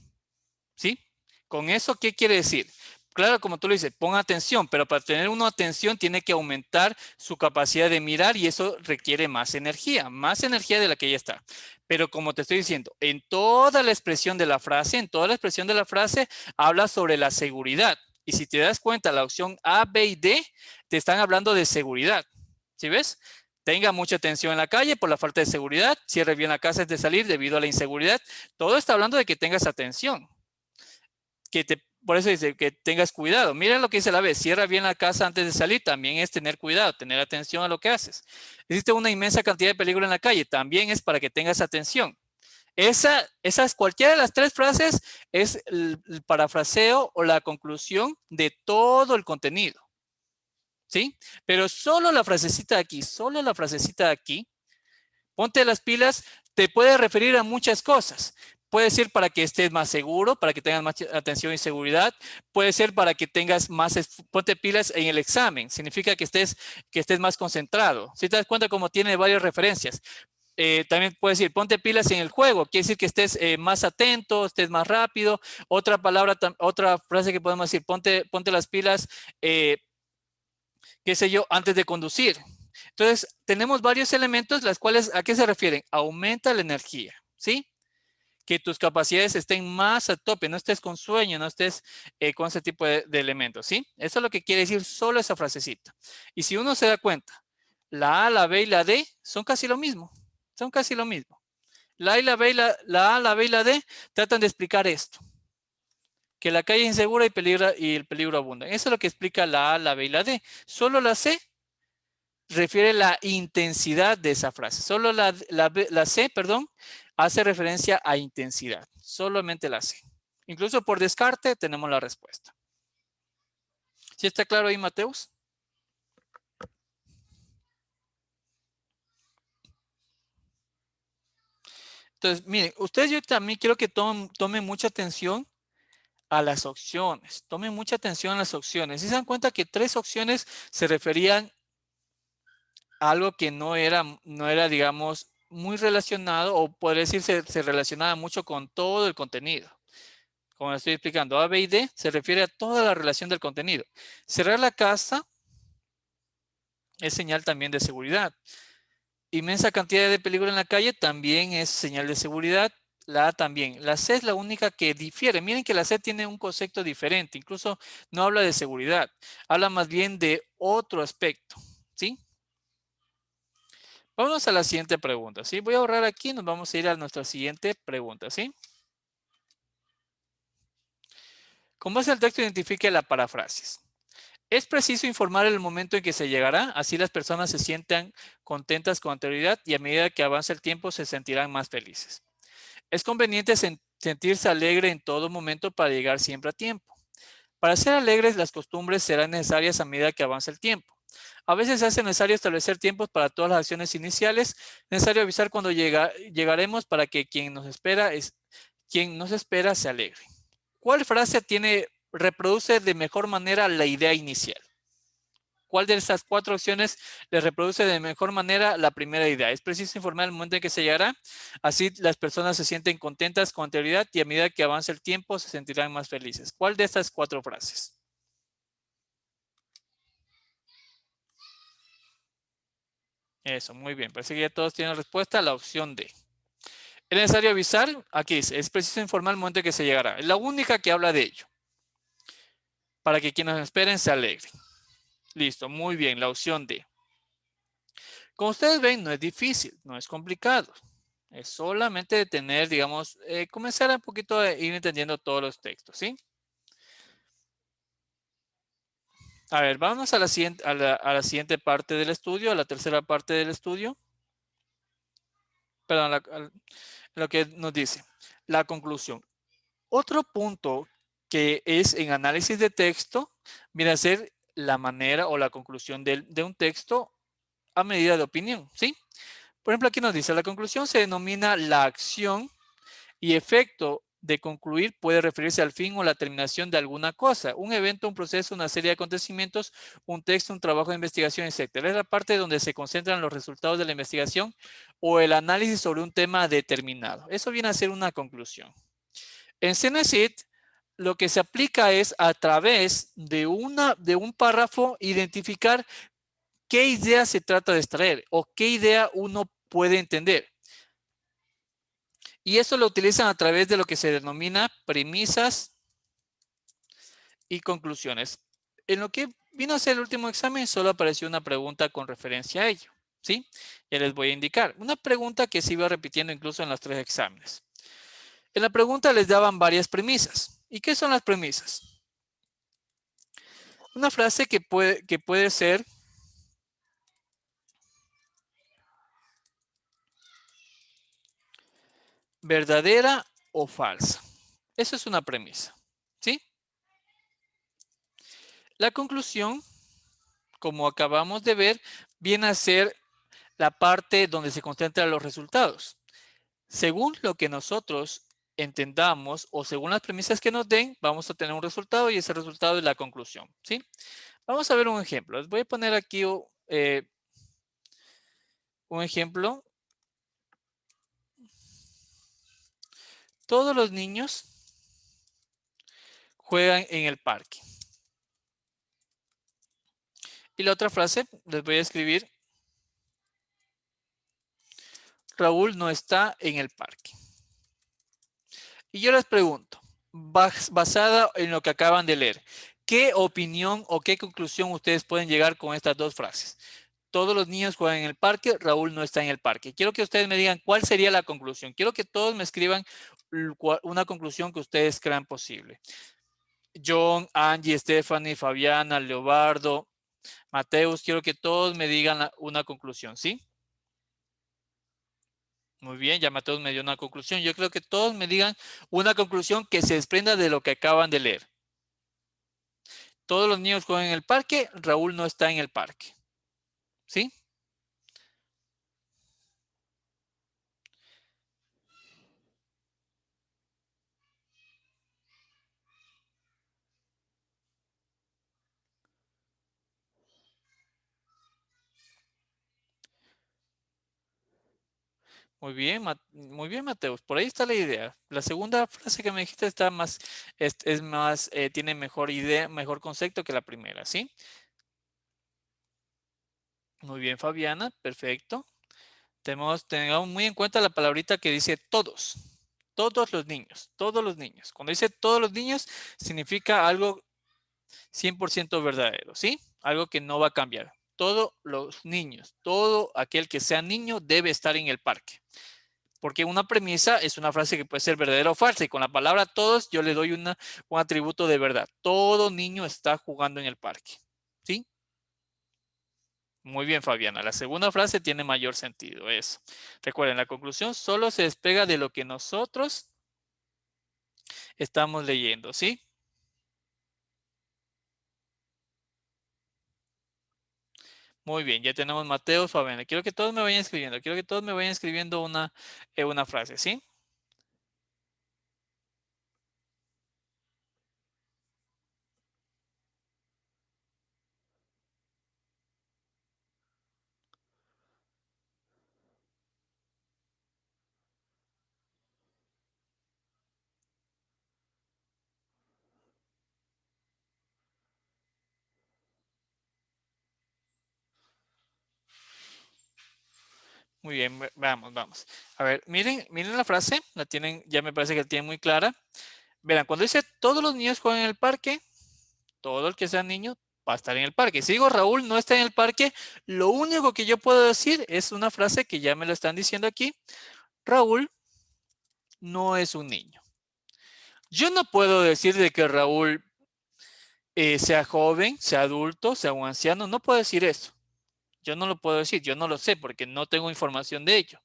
¿Sí? Con eso, ¿qué quiere decir? Claro, como tú lo dices, pon atención, pero para tener una atención tiene que aumentar su capacidad de mirar y eso requiere más energía de la que ella está. Pero como te estoy diciendo, en toda la expresión de la frase, habla sobre la seguridad. Y si te das cuenta, la opción A, B y D te están hablando de seguridad. ¿Sí ves? Tenga mucha atención en la calle por la falta de seguridad, cierre bien la casa antes de salir debido a la inseguridad. Todo está hablando de que tengas atención. Por eso dice que tengas cuidado. Mira lo que dice la B, cierra bien la casa antes de salir, también es tener cuidado, tener atención a lo que haces. Existe una inmensa cantidad de peligro en la calle, también es para que tengas atención. Cualquiera de las tres frases es el parafraseo o la conclusión de todo el contenido. ¿Sí? Pero solo la frasecita de aquí, ponte las pilas, te puede referir a muchas cosas. Puede ser para que estés más seguro, para que tengas más atención y seguridad. Puede ser para que tengas más, ponte pilas en el examen. Significa que estés más concentrado. Si te das cuenta como tiene varias referencias. También puede decir, ponte pilas en el juego. Quiere decir que estés más atento, estés más rápido. Otra frase que podemos decir, ponte las pilas, qué sé yo, antes de conducir. Entonces, tenemos varios elementos, las cuales, ¿a qué se refieren? Aumenta la energía, ¿sí? Que tus capacidades estén más a tope, no estés con sueño, no estés con ese tipo de elementos, ¿sí? Eso es lo que quiere decir solo esa frasecita. Y si uno se da cuenta, la A, la B y la D son casi lo mismo, son casi lo mismo. La A, y la B, la A, la B y la D tratan de explicar esto, que la calle es insegura y el peligro abunda. Eso es lo que explica la A, la B y la D. Solo la C refiere la intensidad de esa frase. Solo la C, perdón, hace referencia a intensidad. Solamente la C. Incluso por descarte tenemos la respuesta. ¿Sí está claro ahí, Mateus? Entonces, miren, ustedes yo también quiero que tomen mucha atención a las opciones. Tomen mucha atención a las opciones. Si se dan cuenta que 3 opciones se referían a algo que no era, digamos, muy relacionado, o podría decirse, se relacionaba mucho con todo el contenido. Como estoy explicando, A, B y D se refiere a toda la relación del contenido. Cerrar la casa es señal también de seguridad. Inmensa cantidad de peligro en la calle también es señal de seguridad. La A también. La C es la única que difiere. Miren que la C tiene un concepto diferente. Incluso no habla de seguridad. Habla más bien de otro aspecto. ¿Sí? Vamos a la siguiente pregunta. ¿Sí? Voy a ahorrar aquí. Nos vamos a ir a nuestra siguiente pregunta. ¿Sí? Con base al texto, identifique la paráfrasis. Es preciso informar el momento en que se llegará, así las personas se sientan contentas con anterioridad y a medida que avance el tiempo se sentirán más felices. Es conveniente sentirse alegre en todo momento para llegar siempre a tiempo. Para ser alegres, las costumbres serán necesarias a medida que avance el tiempo. A veces se hace necesario establecer tiempos para todas las acciones iniciales. Es necesario avisar cuando llegaremos para que quien nos espera se alegre. ¿Cuál frase reproduce de mejor manera la idea inicial? ¿Cuál de estas 4 opciones le reproduce de mejor manera la primera idea? Es preciso informar el momento en que se llegará. Así las personas se sienten contentas con anterioridad y a medida que avance el tiempo se sentirán más felices. ¿Cuál de estas 4 frases? Eso, muy bien. Parece que ya todos tienen respuesta. La opción D. ¿Es necesario avisar? Aquí dice, es preciso informar el momento en que se llegará. Es la única que habla de ello. Para que quienes esperen se alegren. Listo, muy bien. La opción D. Como ustedes ven, no es difícil, no es complicado. Es solamente de tener, digamos, comenzar un poquito a ir entendiendo todos los textos, ¿sí? A ver, vamos a la siguiente parte del estudio, a la tercera parte del estudio. Perdón, lo que nos dice. La conclusión. Otro punto que es en análisis de texto, viene a ser la manera o la conclusión de un texto a medida de opinión, ¿sí? Por ejemplo, aquí nos dice, la conclusión se denomina la acción y efecto de concluir puede referirse al fin o la terminación de alguna cosa, un evento, un proceso, una serie de acontecimientos, un texto, un trabajo de investigación, etc. Es la parte donde se concentran los resultados de la investigación o el análisis sobre un tema determinado. Eso viene a ser una conclusión. En CNCIT, lo que se aplica es a través de un párrafo identificar qué idea se trata de extraer o qué idea uno puede entender. Y eso lo utilizan a través de lo que se denomina premisas y conclusiones. En lo que vino a ser el último examen, solo apareció una pregunta con referencia a ello. ¿Sí? Ya les voy a indicar. Una pregunta que se iba repitiendo incluso en los 3 exámenes. En la pregunta les daban varias premisas. ¿Y qué son las premisas? Una frase que puede ser verdadera o falsa. Eso es una premisa. ¿Sí? La conclusión, como acabamos de ver, viene a ser la parte donde se concentran los resultados. Según lo que nosotros entendamos o según las premisas que nos den, vamos a tener un resultado y ese resultado es la conclusión. ¿Sí? Vamos a ver un ejemplo. Les voy a poner aquí un ejemplo. Todos los niños juegan en el parque. Y la otra frase, les voy a escribir, Raúl no está en el parque. Y yo les pregunto, basada en lo que acaban de leer, ¿qué opinión o qué conclusión ustedes pueden llegar con estas 2 frases? Todos los niños juegan en el parque, Raúl no está en el parque. Quiero que ustedes me digan cuál sería la conclusión. Quiero que todos me escriban una conclusión que ustedes crean posible. John, Angie, Stephanie, Fabiana, Leobardo, Mateus, quiero que todos me digan una conclusión, ¿sí? Muy bien, ya Mateus me dio una conclusión. Yo creo que todos me digan una conclusión que se desprenda de lo que acaban de leer. Todos los niños juegan en el parque, Raúl no está en el parque. ¿Sí? Muy bien, Mateus. Por ahí está la idea. La segunda frase que me dijiste está más, es más, tiene mejor idea, mejor concepto que la primera, ¿sí? Muy bien, Fabiana. Perfecto. Tengamos muy en cuenta la palabrita que dice todos. Todos los niños. Todos los niños. Cuando dice todos los niños, significa algo 100% verdadero, ¿sí? Algo que no va a cambiar. Todos los niños, todo aquel que sea niño debe estar en el parque. Porque una premisa es una frase que puede ser verdadera o falsa. Y con la palabra todos yo le doy un atributo de verdad. Todo niño está jugando en el parque. ¿Sí? Muy bien, Fabiana. La segunda frase tiene mayor sentido. Eso. Recuerden, la conclusión solo se despega de lo que nosotros estamos leyendo. ¿Sí? Muy bien, ya tenemos Mateo, Fabiana. Quiero que todos me vayan escribiendo. Quiero que todos me vayan escribiendo una frase. ¿Sí? Muy bien, vamos, vamos. A ver, miren la frase. La tienen, ya me parece que la tienen muy clara. Verán, cuando dice todos los niños juegan en el parque, todo el que sea niño va a estar en el parque. Si digo Raúl no está en el parque, lo único que yo puedo decir es una frase que ya me lo están diciendo aquí. Raúl no es un niño. Yo no puedo decir de que Raúl sea joven, sea adulto, sea un anciano. No puedo decir eso. Yo no lo puedo decir. Yo no lo sé porque no tengo información de ello.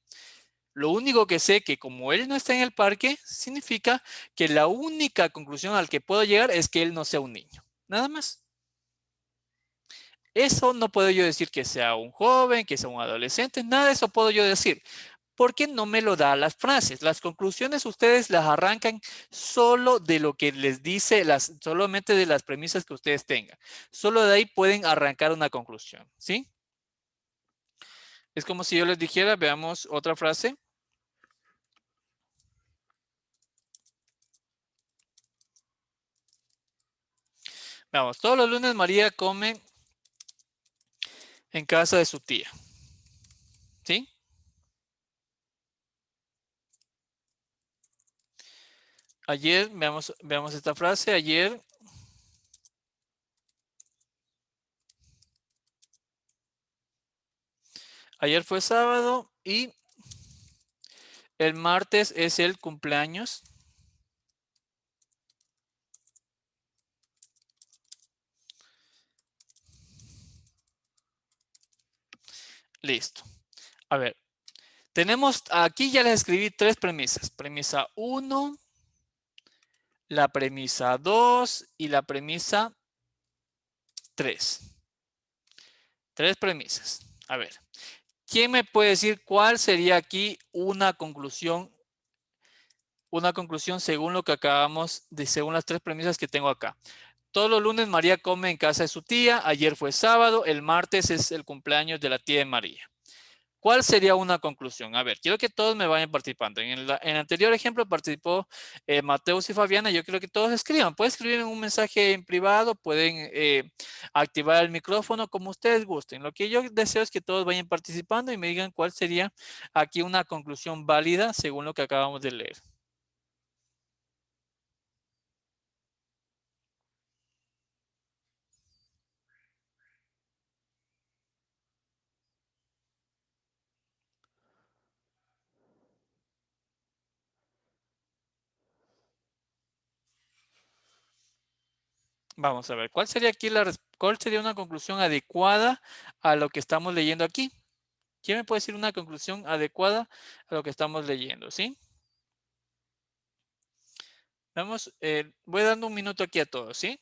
Lo único que sé que como él no está en el parque, significa que la única conclusión al que puedo llegar es que él no sea un niño. Nada más. Eso no puedo yo decir que sea un joven, que sea un adolescente, nada de eso puedo yo decir, porque no me lo da las frases. Las conclusiones ustedes las arrancan solo de lo que les dice, solamente de las premisas que ustedes tengan. Solo de ahí pueden arrancar una conclusión, ¿sí? Es como si yo les dijera, veamos otra frase. Vamos, todos los lunes María come en casa de su tía, ¿sí? Ayer, veamos esta frase, ayer fue sábado y el martes es el cumpleaños. Listo. A ver, tenemos, aquí ya les escribí tres premisas. Premisa 1, la premisa 2 y la premisa 3. Tres premisas. A ver, ¿quién me puede decir cuál sería aquí una conclusión según lo que acabamos de, según las tres premisas que tengo acá? Todos los lunes María come en casa de su tía, ayer fue sábado, el martes es el cumpleaños de la tía de María. ¿Cuál sería una conclusión? A ver, quiero que todos me vayan participando. En el anterior ejemplo participó Mateus y Fabiana. Yo quiero que todos escriban. Pueden escribir en un mensaje en privado, pueden activar el micrófono como ustedes gusten. Lo que yo deseo es que todos vayan participando y me digan cuál sería aquí una conclusión válida según lo que acabamos de leer. Vamos a ver, ¿cuál sería aquí cuál sería una conclusión adecuada a lo que estamos leyendo aquí? ¿Quién me puede decir una conclusión adecuada a lo que estamos leyendo? ¿Sí? Vamos, voy dando un minuto aquí a todos, ¿sí?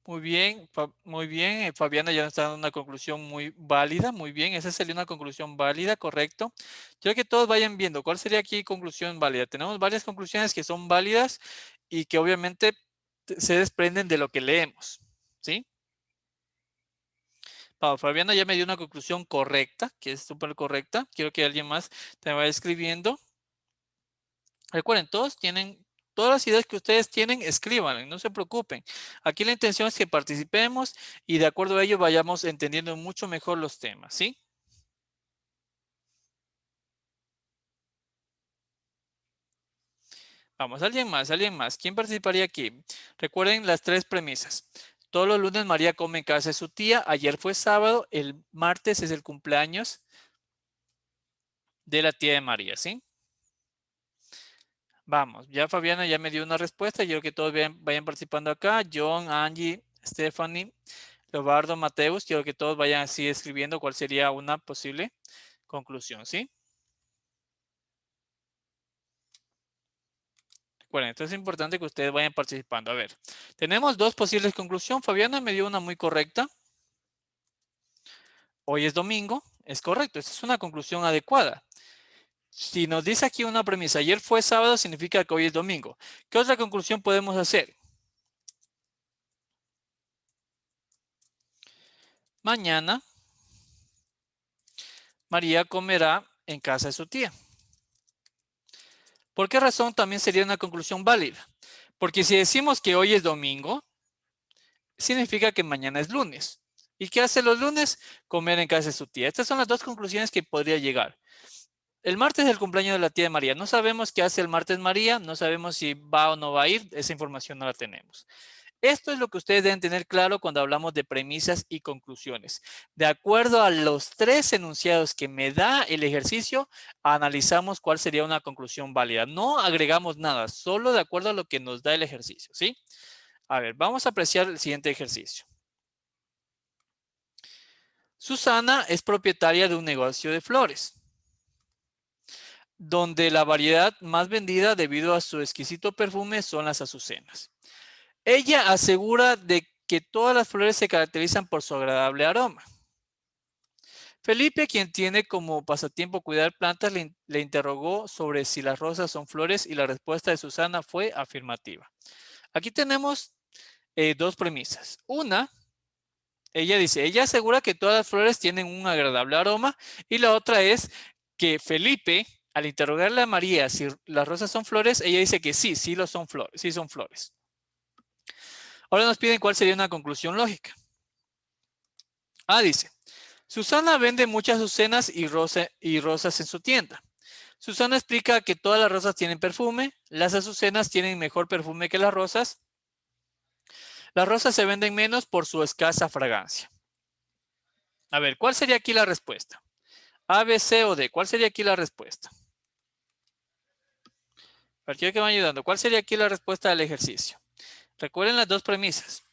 Muy bien, muy bien. Fabiana ya nos está dando una conclusión muy válida. Muy bien, esa sería una conclusión válida, correcto. Quiero que todos vayan viendo cuál sería aquí conclusión válida. Tenemos varias conclusiones que son válidas y que obviamente se desprenden de lo que leemos, ¿sí? Fabiana ya me dio una conclusión correcta, que es súper correcta. Quiero que alguien más te vaya escribiendo. Recuerden, todas las ideas que ustedes tienen, escríbanlas, no se preocupen. Aquí la intención es que participemos y de acuerdo a ello vayamos entendiendo mucho mejor los temas, ¿sí? Vamos, alguien más, alguien más. ¿Quién participaría aquí? Recuerden las tres premisas. Todos los lunes María come en casa de su tía. Ayer fue sábado, el martes es el cumpleaños de la tía de María, ¿sí? Vamos, ya Fabiana ya me dio una respuesta. Yo quiero que todos vayan participando acá. John, Angie, Stephanie, Leobardo, Mateus. Quiero que todos vayan así escribiendo cuál sería una posible conclusión, ¿sí? Recuerden, esto es importante que ustedes vayan participando. A ver, tenemos dos posibles conclusiones. Fabiana me dio una muy correcta. Hoy es domingo. Es correcto, esta es una conclusión adecuada. Si nos dice aquí una premisa, ayer fue sábado, significa que hoy es domingo. ¿Qué otra conclusión podemos hacer? Mañana María comerá en casa de su tía. ¿Por qué razón también sería una conclusión válida? Porque si decimos que hoy es domingo, significa que mañana es lunes. ¿Y qué hace los lunes? Comer en casa de su tía. Estas son las dos conclusiones que podría llegar. El martes es el cumpleaños de la tía de María. No sabemos qué hace el martes María, no sabemos si va o no va a ir, esa información no la tenemos. Esto es lo que ustedes deben tener claro cuando hablamos de premisas y conclusiones. De acuerdo a los tres enunciados que me da el ejercicio, analizamos cuál sería una conclusión válida. No agregamos nada, solo de acuerdo a lo que nos da el ejercicio, ¿sí? A ver, vamos a apreciar el siguiente ejercicio. Susana es propietaria de un negocio de flores, donde la variedad más vendida debido a su exquisito perfume son las azucenas. Ella asegura de que todas las flores se caracterizan por su agradable aroma. Felipe, quien tiene como pasatiempo cuidar plantas, le interrogó sobre si las rosas son flores y la respuesta de Susana fue afirmativa. Aquí tenemos dos premisas. Una, ella dice, ella asegura que todas las flores tienen un agradable aroma y la otra es que Felipe, al interrogarle a María si las rosas son flores, ella dice que sí, sí lo son flores, sí son flores. Ahora nos piden cuál sería una conclusión lógica. Dice, Susana vende muchas azucenas y rosas en su tienda. Susana explica que todas las rosas tienen perfume, las azucenas tienen mejor perfume que las rosas se venden menos por su escasa fragancia. A ver, ¿cuál sería aquí la respuesta? A, B, C o D. ¿Cuál sería aquí la respuesta? Quiero que me vayan ayudando. ¿Cuál sería aquí la respuesta del ejercicio? Recuerden las dos premisas.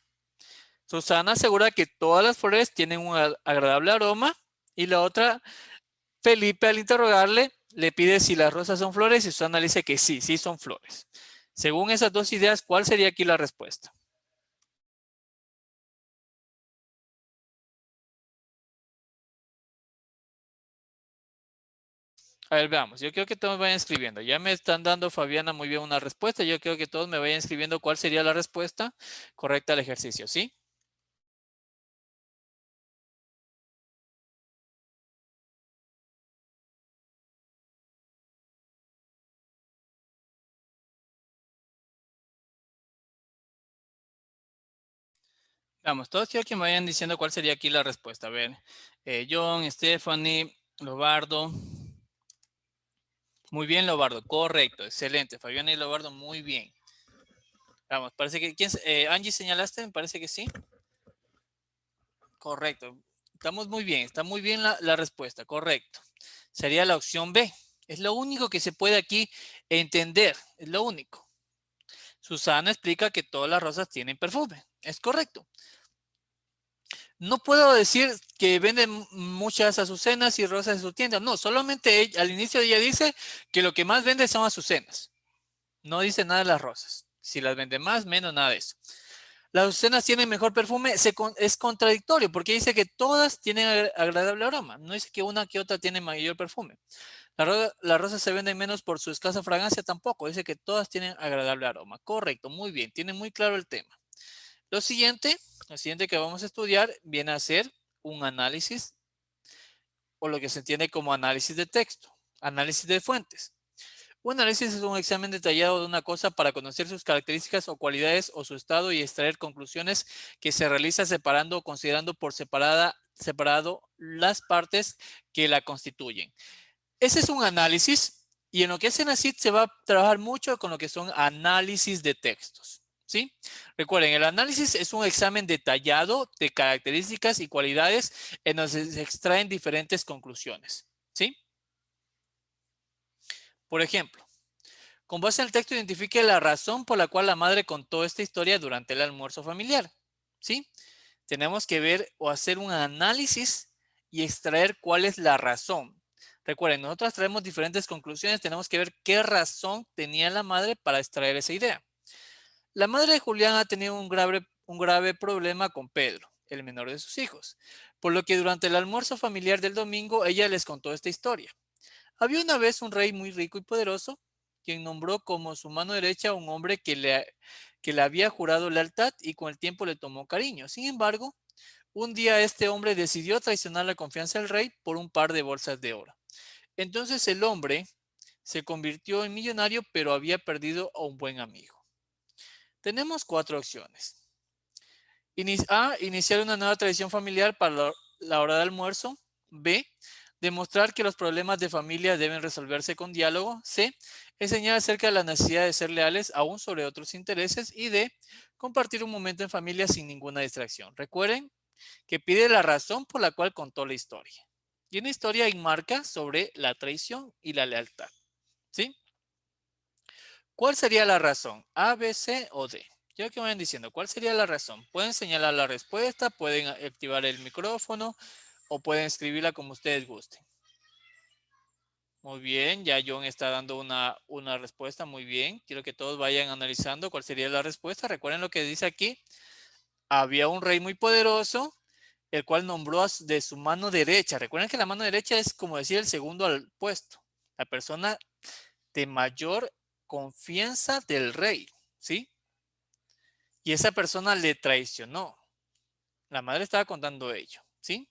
Susana asegura que todas las flores tienen un agradable aroma y la otra, Felipe al interrogarle le pide si las rosas son flores y Susana le dice que sí, sí son flores. Según esas dos ideas, ¿cuál sería aquí la respuesta? A ver, veamos. Yo quiero que todos vayan escribiendo. Ya me están dando, Fabiana, muy bien una respuesta. Yo quiero que todos me vayan escribiendo cuál sería la respuesta correcta al ejercicio, ¿sí? Vamos, todos quiero que me vayan diciendo cuál sería aquí la respuesta. A ver, John, Stephanie, Lobardo. Muy bien, Lobardo. Correcto, excelente. Fabiana y Lobardo, muy bien. Vamos, parece que... Angie, ¿señalaste? Me parece que sí. Correcto. Estamos muy bien. Está muy bien la respuesta. Correcto. Sería la opción B. Es lo único que se puede aquí entender. Es lo único. Susana explica que todas las rosas tienen perfume. Es correcto. No puedo decir que venden muchas azucenas y rosas en su tienda. No, solamente al inicio ella dice que lo que más vende son azucenas. No dice nada de las rosas. Si las vende más, menos, nada de eso. las escenas tienen mejor perfume, es contradictorio porque dice que todas tienen agradable aroma. No dice que una que otra tiene mayor perfume. Las rosas se venden menos por su escasa fragancia tampoco. Dice que todas tienen agradable aroma. Correcto, muy bien. Tiene muy claro el tema. Lo siguiente que vamos a estudiar viene a ser un análisis o lo que se entiende como análisis de texto, análisis de fuentes. Un análisis es un examen detallado de una cosa para conocer sus características o cualidades o su estado y extraer conclusiones que se realiza separando o considerando por separado las partes que la constituyen. Ese es un análisis y en lo que es en ACID se va a trabajar mucho con lo que son análisis de textos. ¿Sí? Recuerden, el análisis es un examen detallado de características y cualidades en donde se extraen diferentes conclusiones. ¿Sí? Por ejemplo, con base en el texto identifique la razón por la cual la madre contó esta historia durante el almuerzo familiar. ¿Sí? Tenemos que ver o hacer un análisis y extraer cuál es la razón. Recuerden, nosotros traemos diferentes conclusiones, tenemos que ver qué razón tenía la madre para extraer esa idea. La madre de Julián ha tenido un grave problema con Pedro, el menor de sus hijos, por lo que durante el almuerzo familiar del domingo ella les contó esta historia. Había una vez un rey muy rico y poderoso, quien nombró como su mano derecha a un hombre que le había jurado lealtad y con el tiempo le tomó cariño. Sin embargo, un día este hombre decidió traicionar la confianza del rey por un par de bolsas de oro. Entonces el hombre se convirtió en millonario, pero había perdido a un buen amigo. Tenemos cuatro opciones. A. Iniciar una nueva tradición familiar para la hora de almuerzo. B. Demostrar que los problemas de familia deben resolverse con diálogo. C. Enseñar acerca de la necesidad de ser leales aún sobre otros intereses. Y D. Compartir un momento en familia sin ninguna distracción. Recuerden que pide la razón por la cual contó la historia. Y una historia enmarca sobre la traición y la lealtad. ¿Sí? ¿Cuál sería la razón? ¿A, B, C o D? Quiero que me vayan diciendo, ¿cuál sería la razón? Pueden señalar la respuesta, pueden activar el micrófono o pueden escribirla como ustedes gusten. Muy bien, ya John está dando una respuesta, muy bien. Quiero que todos vayan analizando cuál sería la respuesta. Recuerden lo que dice aquí. Había un rey muy poderoso, el cual nombró de su mano derecha. Recuerden que la mano derecha es como decir el segundo al puesto. La persona de mayor confianza del rey, ¿sí? Y esa persona le traicionó. La madre estaba contando ello, ¿sí?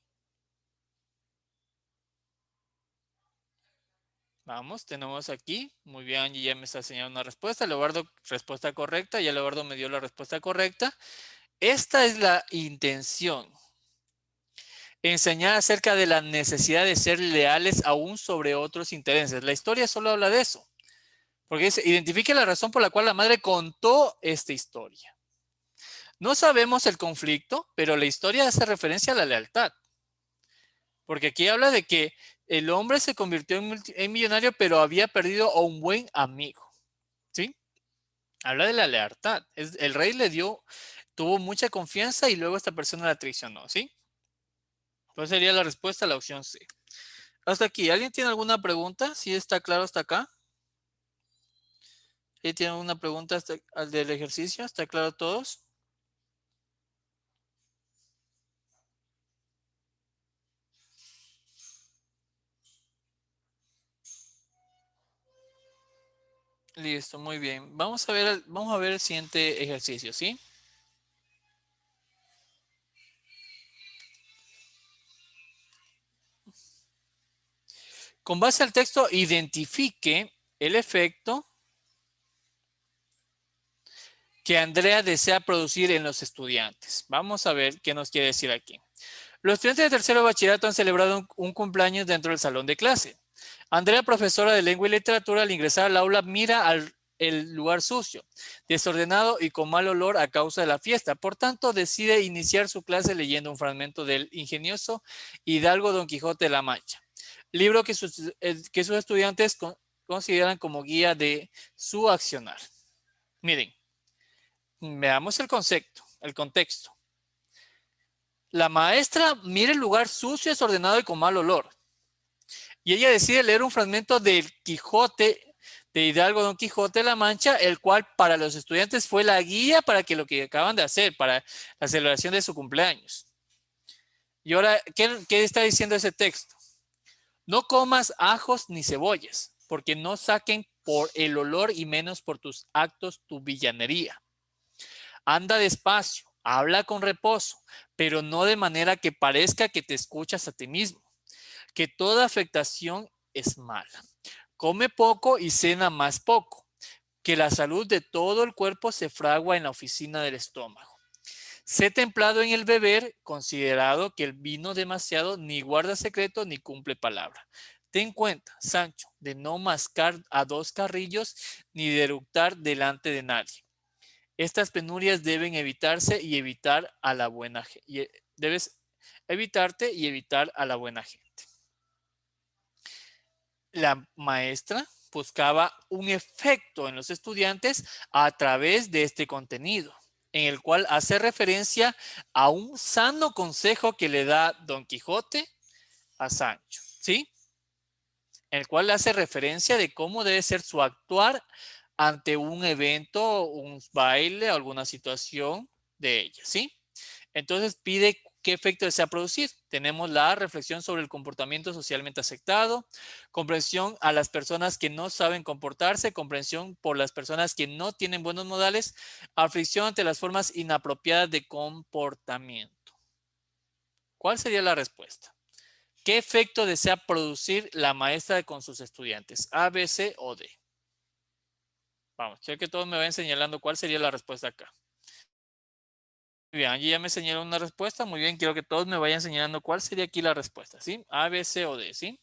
Vamos, tenemos aquí. Muy bien, Angie ya me está señalando una respuesta. Leobardo, respuesta correcta. Ya Leobardo me dio la respuesta correcta. Esta es la intención. Enseñar acerca de la necesidad de ser leales aún sobre otros intereses. La historia solo habla de eso. Porque dice, identifique la razón por la cual la madre contó esta historia. No sabemos el conflicto, pero la historia hace referencia a la lealtad. Porque aquí habla de que el hombre se convirtió en millonario, pero había perdido a un buen amigo. ¿Sí? Habla de la lealtad. El rey tuvo mucha confianza y luego esta persona la traicionó. ¿Sí? Entonces sería la respuesta a la opción C. Hasta aquí. ¿Alguien tiene alguna pregunta? ¿Sí está claro hasta acá? ¿Alguien tiene alguna pregunta al del ejercicio? ¿Está claro todos? Listo, muy bien. Vamos a ver el siguiente ejercicio, ¿sí? Con base al texto, identifique el efecto que Andrea desea producir en los estudiantes. Vamos a ver qué nos quiere decir aquí. Los estudiantes de tercero de bachillerato han celebrado un cumpleaños dentro del salón de clase. Andrea, profesora de lengua y literatura, al ingresar al aula mira el lugar sucio, desordenado y con mal olor a causa de la fiesta. Por tanto, decide iniciar su clase leyendo un fragmento del ingenioso Hidalgo Don Quijote de la Mancha, libro que sus estudiantes consideran como guía de su accionar. Miren, veamos el concepto, el contexto. La maestra mira el lugar sucio, desordenado y con mal olor. Y ella decide leer un fragmento del Quijote de Hidalgo Don Quijote de la Mancha, el cual para los estudiantes fue la guía para que lo que acaban de hacer, para la celebración de su cumpleaños. Y ahora, ¿qué está diciendo ese texto? No comas ajos ni cebollas, porque no saquen por el olor y menos por tus actos tu villanería. Anda despacio, habla con reposo, pero no de manera que parezca que te escuchas a ti mismo, que toda afectación es mala. Come poco y cena más poco, que la salud de todo el cuerpo se fragua en la oficina del estómago. Sé templado en el beber, considerado que el vino demasiado ni guarda secreto ni cumple palabra. Ten cuenta, Sancho, de no mascar a dos carrillos ni de eructar delante de nadie. Estas penurias deben evitarse y evitar a la buena gente. Debes evitarte y evitar a la buena gente. La maestra buscaba un efecto en los estudiantes a través de este contenido, en el cual hace referencia a un sano consejo que le da Don Quijote a Sancho, ¿sí? En el cual le hace referencia de cómo debe ser su actuar ante un evento, un baile, alguna situación de ella, ¿sí? Entonces pide qué efecto desea producir. Tenemos la reflexión sobre el comportamiento socialmente aceptado, comprensión a las personas que no saben comportarse, comprensión por las personas que no tienen buenos modales, aflicción ante las formas inapropiadas de comportamiento. ¿Cuál sería la respuesta? ¿Qué efecto desea producir la maestra con sus estudiantes? ¿A, B, C o D? Vamos, quiero que todos me vayan señalando cuál sería la respuesta acá. Muy bien, Angie ya me señaló una respuesta. Muy bien, quiero que todos me vayan señalando cuál sería aquí la respuesta, ¿sí? A, B, C o D, ¿sí?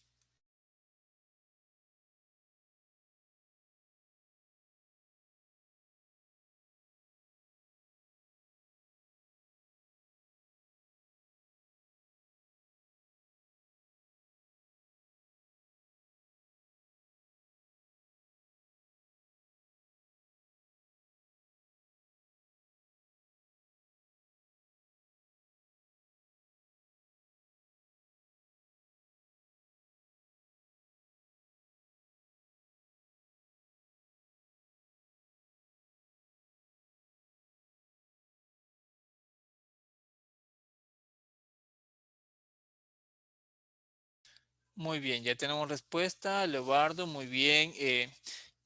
Muy bien, ya tenemos respuesta. Leobardo, muy bien.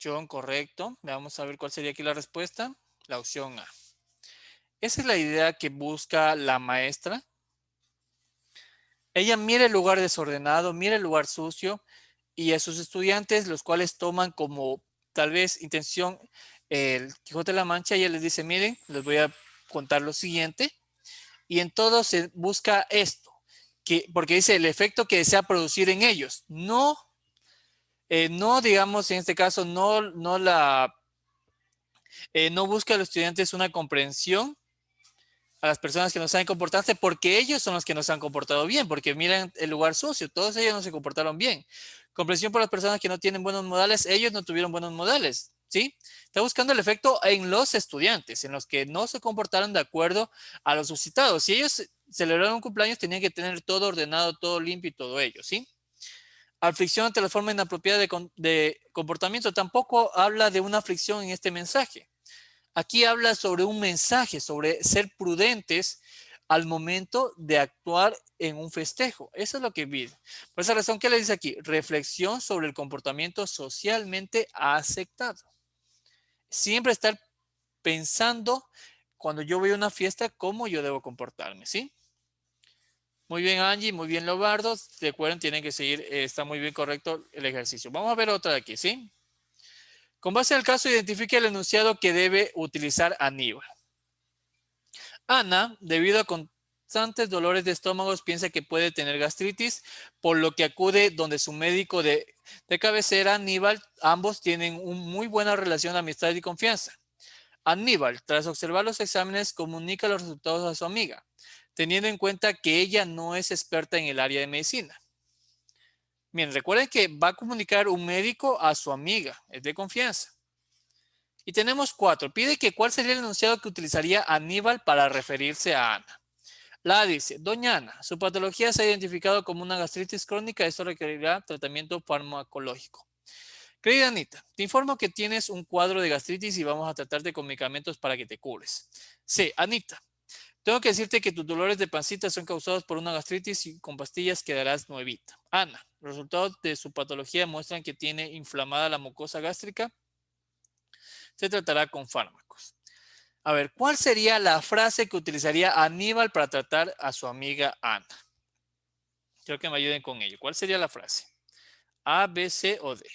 John, correcto. Vamos a ver cuál sería aquí la respuesta. La opción A. Esa es la idea que busca la maestra. Ella mira el lugar desordenado, mira el lugar sucio y a sus estudiantes, los cuales toman como tal vez intención el Quijote de la Mancha, ella les dice, miren, les voy a contar lo siguiente. Y en todo se busca esto, porque dice el efecto que desea producir en ellos. No, no digamos en este caso, no busca a los estudiantes una comprensión a las personas que no saben comportarse porque ellos son los que no se han comportado bien, porque miran el lugar sucio, todos ellos no se comportaron bien. Comprensión por las personas que no tienen buenos modales, ellos no tuvieron buenos modales, ¿sí? Está buscando el efecto en los estudiantes, en los que no se comportaron de acuerdo a los suscitados. Si ellos celebraron un cumpleaños, tenían que tener todo ordenado, todo limpio y todo ello, ¿sí? Aflicción ante la forma inapropiada de comportamiento, tampoco habla de una aflicción en este mensaje. Aquí habla sobre un mensaje, sobre ser prudentes al momento de actuar en un festejo. Eso es lo que pide. Por esa razón, ¿qué le dice aquí? Reflexión sobre el comportamiento socialmente aceptado. Siempre estar pensando cuando yo voy a una fiesta, cómo yo debo comportarme, ¿sí? Muy bien, Angie, muy bien, Lobardo. Recuerden, tienen que seguir, está muy bien correcto el ejercicio. Vamos a ver otra de aquí, ¿sí? Con base al caso, identifique el enunciado que debe utilizar Aníbal. Ana, debido a constantes dolores de estómago, piensa que puede tener gastritis, por lo que acude donde su médico de cabecera, Aníbal. Ambos tienen una muy buena relación de amistad y confianza. Aníbal, tras observar los exámenes, comunica los resultados a su amiga, teniendo en cuenta que ella no es experta en el área de medicina. Bien, recuerden que va a comunicar un médico a su amiga, es de confianza. Y tenemos 4. Pide que cuál sería el enunciado que utilizaría Aníbal para referirse a Ana. La A dice, doña Ana, su patología se ha identificado como una gastritis crónica, esto requerirá tratamiento farmacológico. Querida Anita, te informo que tienes un cuadro de gastritis y vamos a tratarte con medicamentos para que te cures. C. Anita, tengo que decirte que tus dolores de pancita son causados por una gastritis y con pastillas quedarás nuevita. Ana, los resultados de su patología muestran que tiene inflamada la mucosa gástrica. Se tratará con fármacos. A ver, ¿cuál sería la frase que utilizaría Aníbal para tratar a su amiga Ana? Quiero que me ayuden con ello. ¿Cuál sería la frase? A, B, C o D.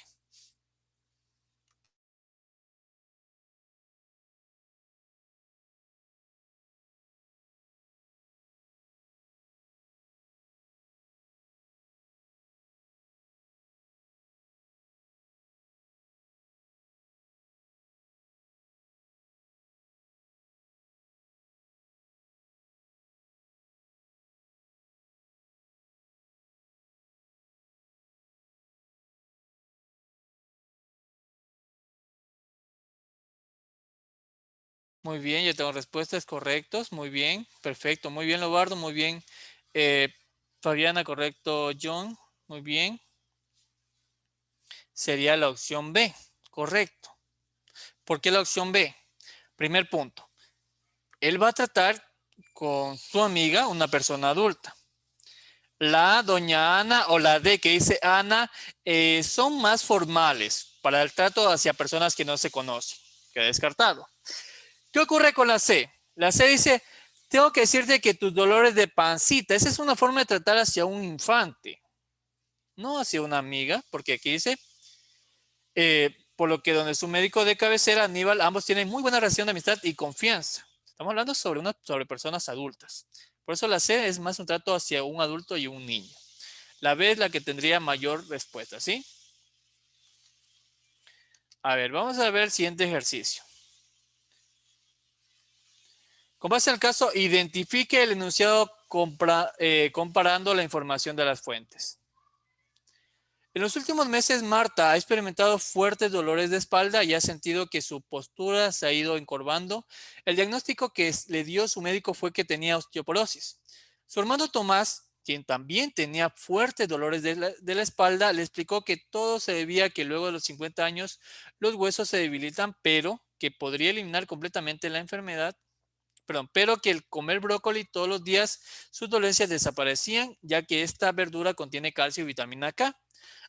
Muy bien, yo tengo respuestas correctas. Muy bien, perfecto. Muy bien, Lobardo. Muy bien, eh, Fabiana, correcto, John. Muy bien. Sería la opción B. Correcto. ¿Por qué la opción B? Primer punto. Él va a tratar con su amiga, una persona adulta. La doña Ana o la D que dice Ana son más formales para el trato hacia personas que no se conocen. Queda descartado. ¿Qué ocurre con la C? La C dice, tengo que decirte que tus dolores de pancita, esa es una forma de tratar hacia un infante, no hacia una amiga, porque aquí dice, por lo que donde su médico de cabecera, Aníbal, ambos tienen muy buena relación de amistad y confianza. Estamos hablando sobre personas adultas. Por eso la C es más un trato hacia un adulto y un niño. La B es la que tendría mayor respuesta, ¿sí? A ver, vamos a ver el siguiente ejercicio. Con base al caso, identifique el enunciado comparando la información de las fuentes. En los últimos meses, Marta ha experimentado fuertes dolores de espalda y ha sentido que su postura se ha ido encorvando. El diagnóstico que le dio su médico fue que tenía osteoporosis. Su hermano Tomás, quien también tenía fuertes dolores de la espalda, le explicó que todo se debía a que luego de los 50 años los huesos se debilitan, pero que podría eliminar completamente la enfermedad. Perdón, pero que el comer brócoli todos los días sus dolencias desaparecían, ya que esta verdura contiene calcio y vitamina K.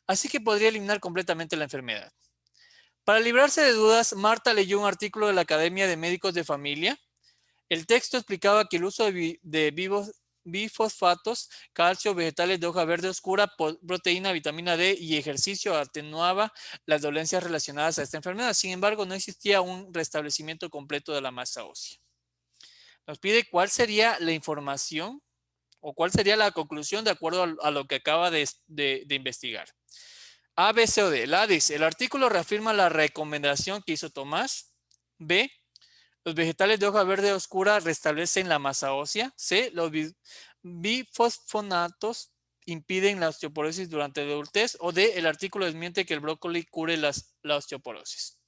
Así que podría eliminar completamente la enfermedad. Para librarse de dudas, Marta leyó un artículo de la Academia de Médicos de Familia. El texto explicaba que el uso de bifosfatos, calcio, vegetales de hoja verde oscura, proteína, vitamina D y ejercicio atenuaba las dolencias relacionadas a esta enfermedad. Sin embargo, no existía un restablecimiento completo de la masa ósea. Nos pide cuál sería la información o cuál sería la conclusión de acuerdo a lo que acaba de investigar. A, B, C o D. La A dice, el artículo reafirma la recomendación que hizo Tomás. B, los vegetales de hoja verde oscura restablecen la masa ósea. C, los bifosfonatos impiden la osteoporosis durante la adultez. O D, el artículo desmiente que el brócoli cure la osteoporosis.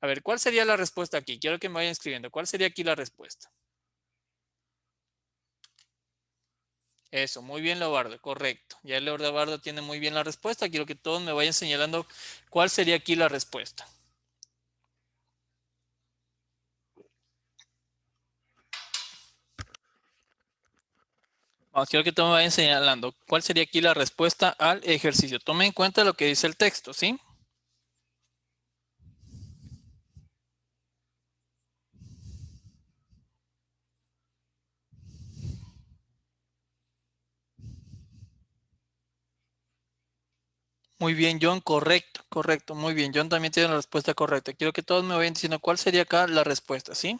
A ver, ¿cuál sería la respuesta aquí? Quiero que me vayan escribiendo. ¿Cuál sería aquí la respuesta? Eso, muy bien, Leobardo, correcto. Ya Leobardo tiene muy bien la respuesta. Quiero que todos me vayan señalando cuál sería aquí la respuesta. Vamos, quiero que todos me vayan señalando cuál sería aquí la respuesta al ejercicio. Tome en cuenta lo que dice el texto, ¿sí? Muy bien, John, correcto, correcto, muy bien. John también tiene la respuesta correcta. Quiero que todos me vayan diciendo cuál sería acá la respuesta, ¿sí?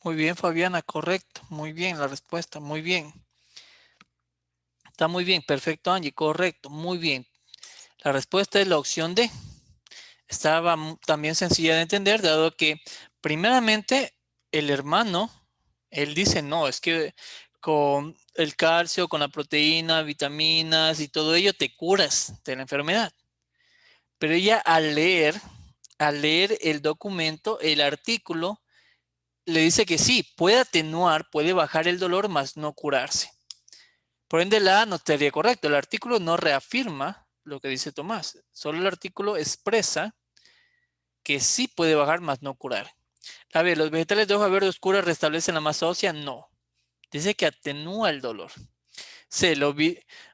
Muy bien, Fabiana, correcto. Muy bien la respuesta, muy bien. Está muy bien, perfecto, Angie, correcto, muy bien. La respuesta es la opción D. Estaba también sencilla de entender, dado que primeramente el hermano Él dice, no, es que con el calcio, con la proteína, vitaminas y todo ello te curas de la enfermedad. Pero ella al leer el documento, el artículo, le dice que sí, puede atenuar, puede bajar el dolor, mas no curarse. Por ende, la A no estaría correcto. El artículo no reafirma lo que dice Tomás. Solo el artículo expresa que sí puede bajar, mas no curar. A ver, ¿los vegetales de hoja verde oscura restablecen la masa ósea? No. Dice que atenúa el dolor. C. Los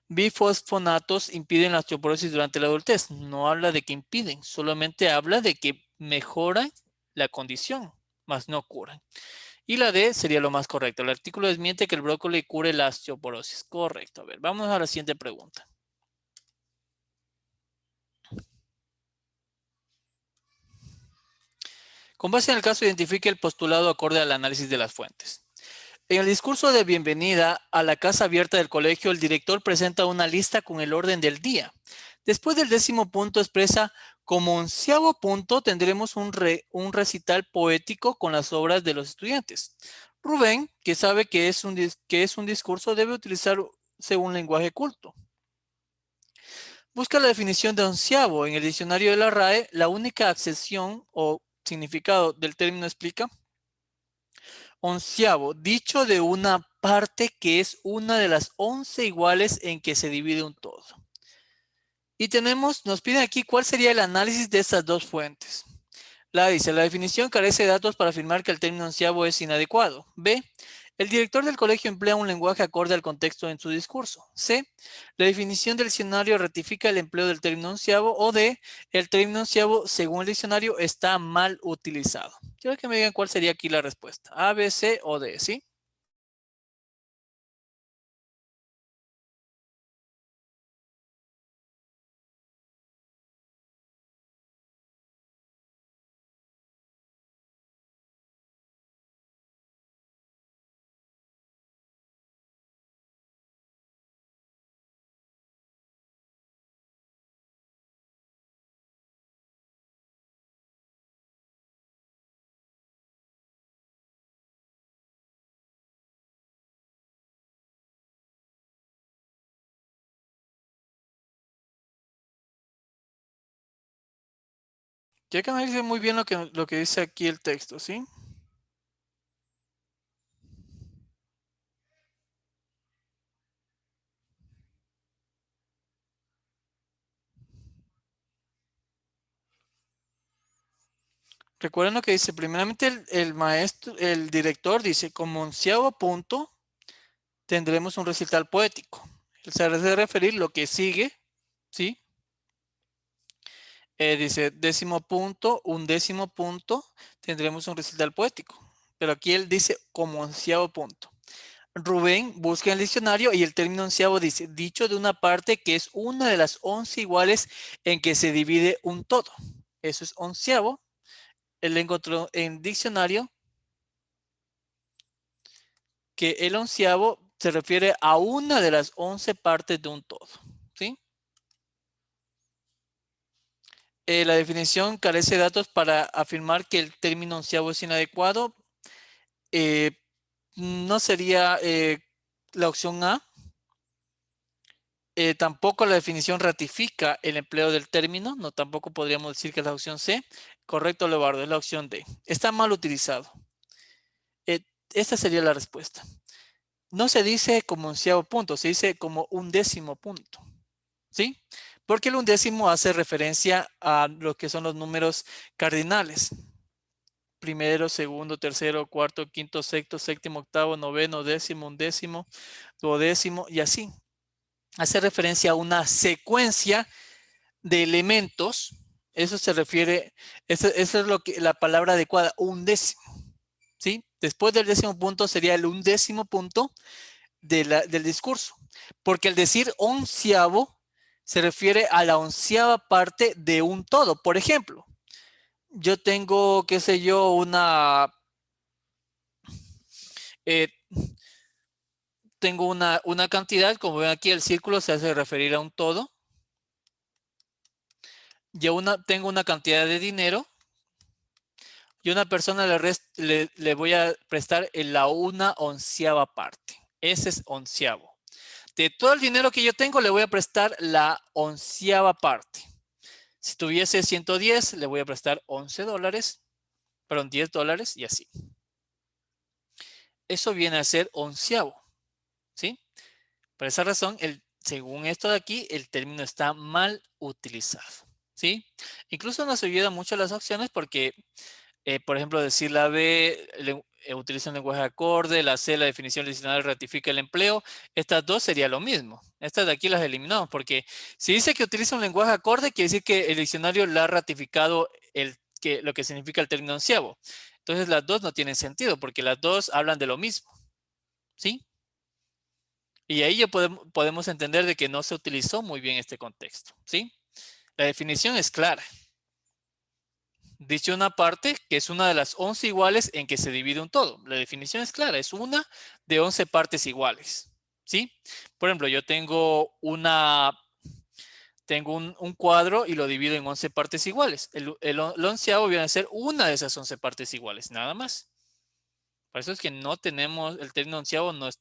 bifosfonatos impiden la osteoporosis durante la adultez. No habla de que impiden, solamente habla de que mejoran la condición, mas no curan. Y la D sería lo más correcto. El artículo desmiente que el brócoli cure la osteoporosis. Correcto. A ver, vamos a la siguiente pregunta. Con base en el caso, identifique el postulado acorde al análisis de las fuentes. En el discurso de bienvenida a la casa abierta del colegio, el director presenta una lista con el orden del día. Después del 10º punto expresa, como 11º punto tendremos un recital poético con las obras de los estudiantes. Rubén, que sabe que es un discurso, debe utilizarse un lenguaje culto. Busca la definición de 11º en el diccionario de la RAE. La única acepción o significado del término explica. 11º, dicho de una parte que es una de las 11 iguales en que se divide un todo. Y nos piden aquí cuál sería el análisis de estas dos fuentes. La dice, la definición carece de datos para afirmar que el término 11º es inadecuado. B, el director del colegio emplea un lenguaje acorde al contexto en su discurso. C, la definición del diccionario ratifica el empleo del término 11º. O D, el término 11º, según el diccionario, está mal utilizado. Quiero que me digan cuál sería aquí la respuesta. A, B, C o D, ¿sí? Ya que analice muy bien lo que dice aquí el texto, ¿sí? Recuerden lo que dice, primeramente el director dice, como 11º punto tendremos un recital poético. Él se hace referir lo que sigue, ¿sí? Dice 10º punto, un 10º punto, tendremos un recital poético. Pero aquí él dice como 11º punto. Rubén busca en el diccionario y el término 11º dice, dicho de una parte que es una de las 11 iguales en que se divide un todo. Eso es 11º. Él encontró en diccionario que el 11º se refiere a una de las 11 partes de un todo, ¿sí? La definición carece de datos para afirmar que el término 11º es inadecuado. No sería la opción A. Tampoco la definición ratifica el empleo del término. No, tampoco podríamos decir que es la opción C. Correcto, Leobardo, es la opción D. Está mal utilizado. Esta sería la respuesta. No se dice como 11º punto, se dice como un 10º punto. ¿Sí? Porque el undécimo hace referencia a lo que son los números cardinales. Primero, segundo, tercero, cuarto, quinto, sexto, séptimo, octavo, noveno, décimo, undécimo, duodécimo y así. Hace referencia a una secuencia de elementos. Eso se refiere, eso es la palabra adecuada, undécimo. ¿Sí? Después del 10º punto sería el 11º punto del discurso. Porque el decir 11º se refiere a la 11ª parte de un todo. Por ejemplo, yo tengo, qué sé yo, eh, tengo una cantidad, como ven aquí el círculo se hace referir a un todo. Yo tengo una cantidad de dinero. y a una persona le voy a prestar en la 1/11 parte. Ese es onceavo. De todo el dinero que yo tengo, le voy a prestar la 11ava parte. Si tuviese 110, le voy a prestar 11 dólares, perdón, 10 dólares y así. Eso viene a ser onceavo, ¿sí? Por esa razón, según esto de aquí, el término está mal utilizado, ¿sí? Incluso nos ayuda mucho las opciones porque, por ejemplo, decir la B utiliza un lenguaje acorde, la C, la definición del diccionario ratifica el empleo. Estas dos sería lo mismo. Estas de aquí las eliminamos porque si dice que utiliza un lenguaje acorde, quiere decir que el diccionario le ha ratificado lo que significa el término onceavo. Entonces las dos no tienen sentido porque las dos hablan de lo mismo, ¿sí? Y ahí ya podemos entender de que no se utilizó muy bien este contexto, ¿sí? La definición es clara. Dice una parte que es una de las 11 iguales en que se divide un todo. La definición es clara, es una de 11 partes iguales, ¿sí? Por ejemplo, yo tengo un cuadro y lo divido en 11 partes iguales. El onceavo viene a ser una de esas 11 partes iguales, nada más. Por eso es que no tenemos, el término onceavo no es...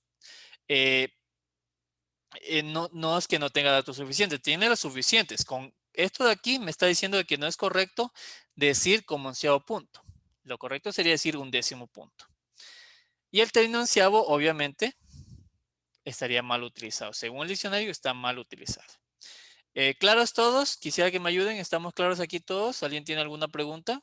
no es que no tenga datos suficientes, tiene los suficientes. Con esto de aquí me está diciendo de que no es correcto decir como onceavo punto. Lo correcto sería decir un décimo punto. Y el término onceavo, obviamente, estaría mal utilizado. Según el diccionario, está mal utilizado. ¿Claros todos? Quisiera que me ayuden. ¿Estamos claros aquí todos? ¿Alguien tiene alguna pregunta?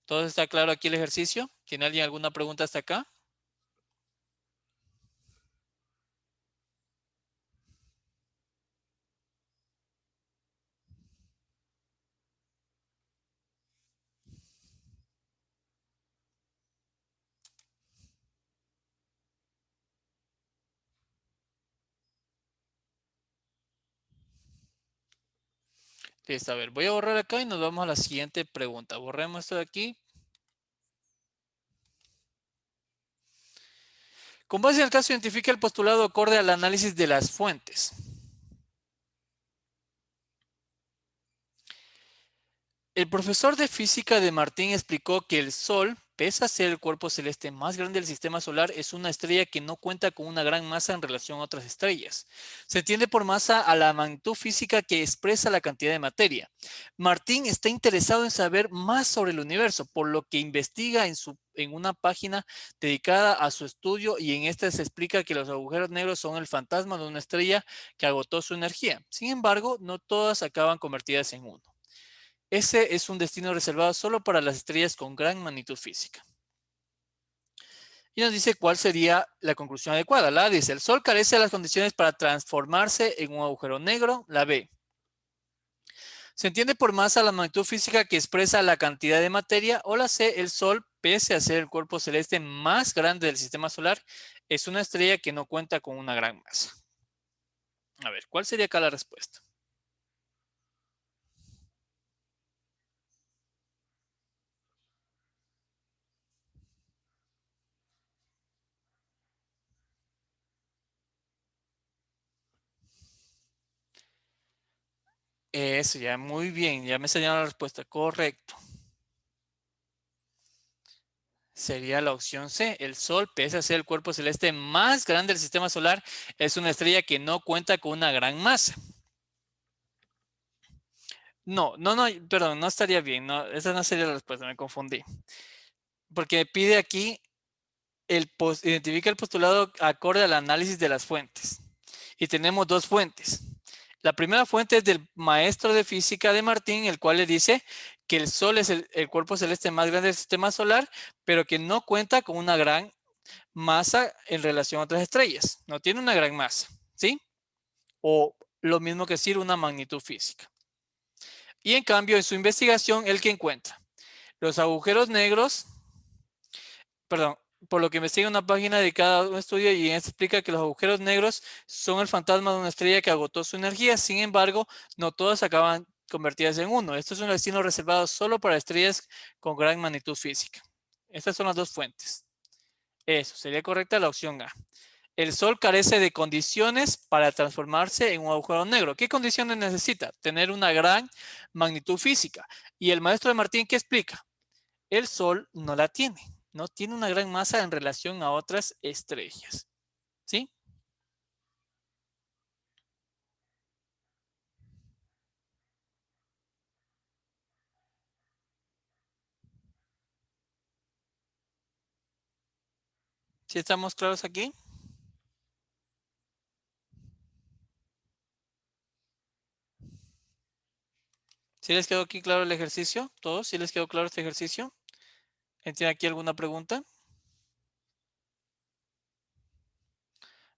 ¿Todo está claro aquí el ejercicio? ¿Tiene alguien alguna pregunta hasta acá? Listo, a ver, voy a borrar acá y nos vamos a la siguiente pregunta. Borremos esto de aquí. Con base en el caso, identifica el postulado acorde al análisis de las fuentes. El profesor de física de Martín explicó que el Sol, pese a ser el cuerpo celeste más grande del sistema solar, es una estrella que no cuenta con una gran masa en relación a otras estrellas. Se entiende por masa a la magnitud física que expresa la cantidad de materia. Martín está interesado en saber más sobre el universo, por lo que investiga en una página dedicada a su estudio y en esta se explica que los agujeros negros son el fantasma de una estrella que agotó su energía. Sin embargo, no todas acaban convertidas en uno. Ese es un destino reservado solo para las estrellas con gran magnitud física. Y nos dice cuál sería la conclusión adecuada. La A dice, el Sol carece de las condiciones para transformarse en un agujero negro. La B. Se entiende por masa la magnitud física que expresa la cantidad de materia. O la C, el Sol, pese a ser el cuerpo celeste más grande del sistema solar, es una estrella que no cuenta con una gran masa. A ver, ¿cuál sería acá la respuesta? Eso, ya muy bien, ya me señala la respuesta. Correcto. Sería la opción C. El Sol, pese a ser el cuerpo celeste más grande del sistema solar, es una estrella que no cuenta con una gran masa. No, perdón, no estaría bien. No, esa no sería la respuesta, me confundí. Porque pide aquí, identifica el postulado acorde al análisis de las fuentes. Y tenemos dos fuentes. La primera fuente es del maestro de física de Martín, el cual le dice que el Sol es el cuerpo celeste más grande del sistema solar, pero que no cuenta con una gran masa en relación a otras estrellas. No tiene una gran masa, ¿sí? O lo mismo que decir una magnitud física. Y en cambio, en su investigación, ¿el que encuentra? Los agujeros negros, perdón, por lo que investiga una página dedicada a un estudio y explica que los agujeros negros son el fantasma de una estrella que agotó su energía. Sin embargo, no todas acaban convertidas en uno. Esto es un destino reservado solo para estrellas con gran magnitud física. Estas son las dos fuentes. Eso, sería correcta la opción A. El Sol carece de condiciones para transformarse en un agujero negro. ¿Qué condiciones necesita? Tener una gran magnitud física. Y el maestro de Martín, ¿qué explica? El Sol no la tiene. No tiene una gran masa en relación a otras estrellas. ¿Sí? ¿Sí estamos claros aquí? ¿Sí les quedó aquí claro el ejercicio? ¿Todos? ¿Sí les quedó claro este ejercicio? ¿Tiene aquí alguna pregunta?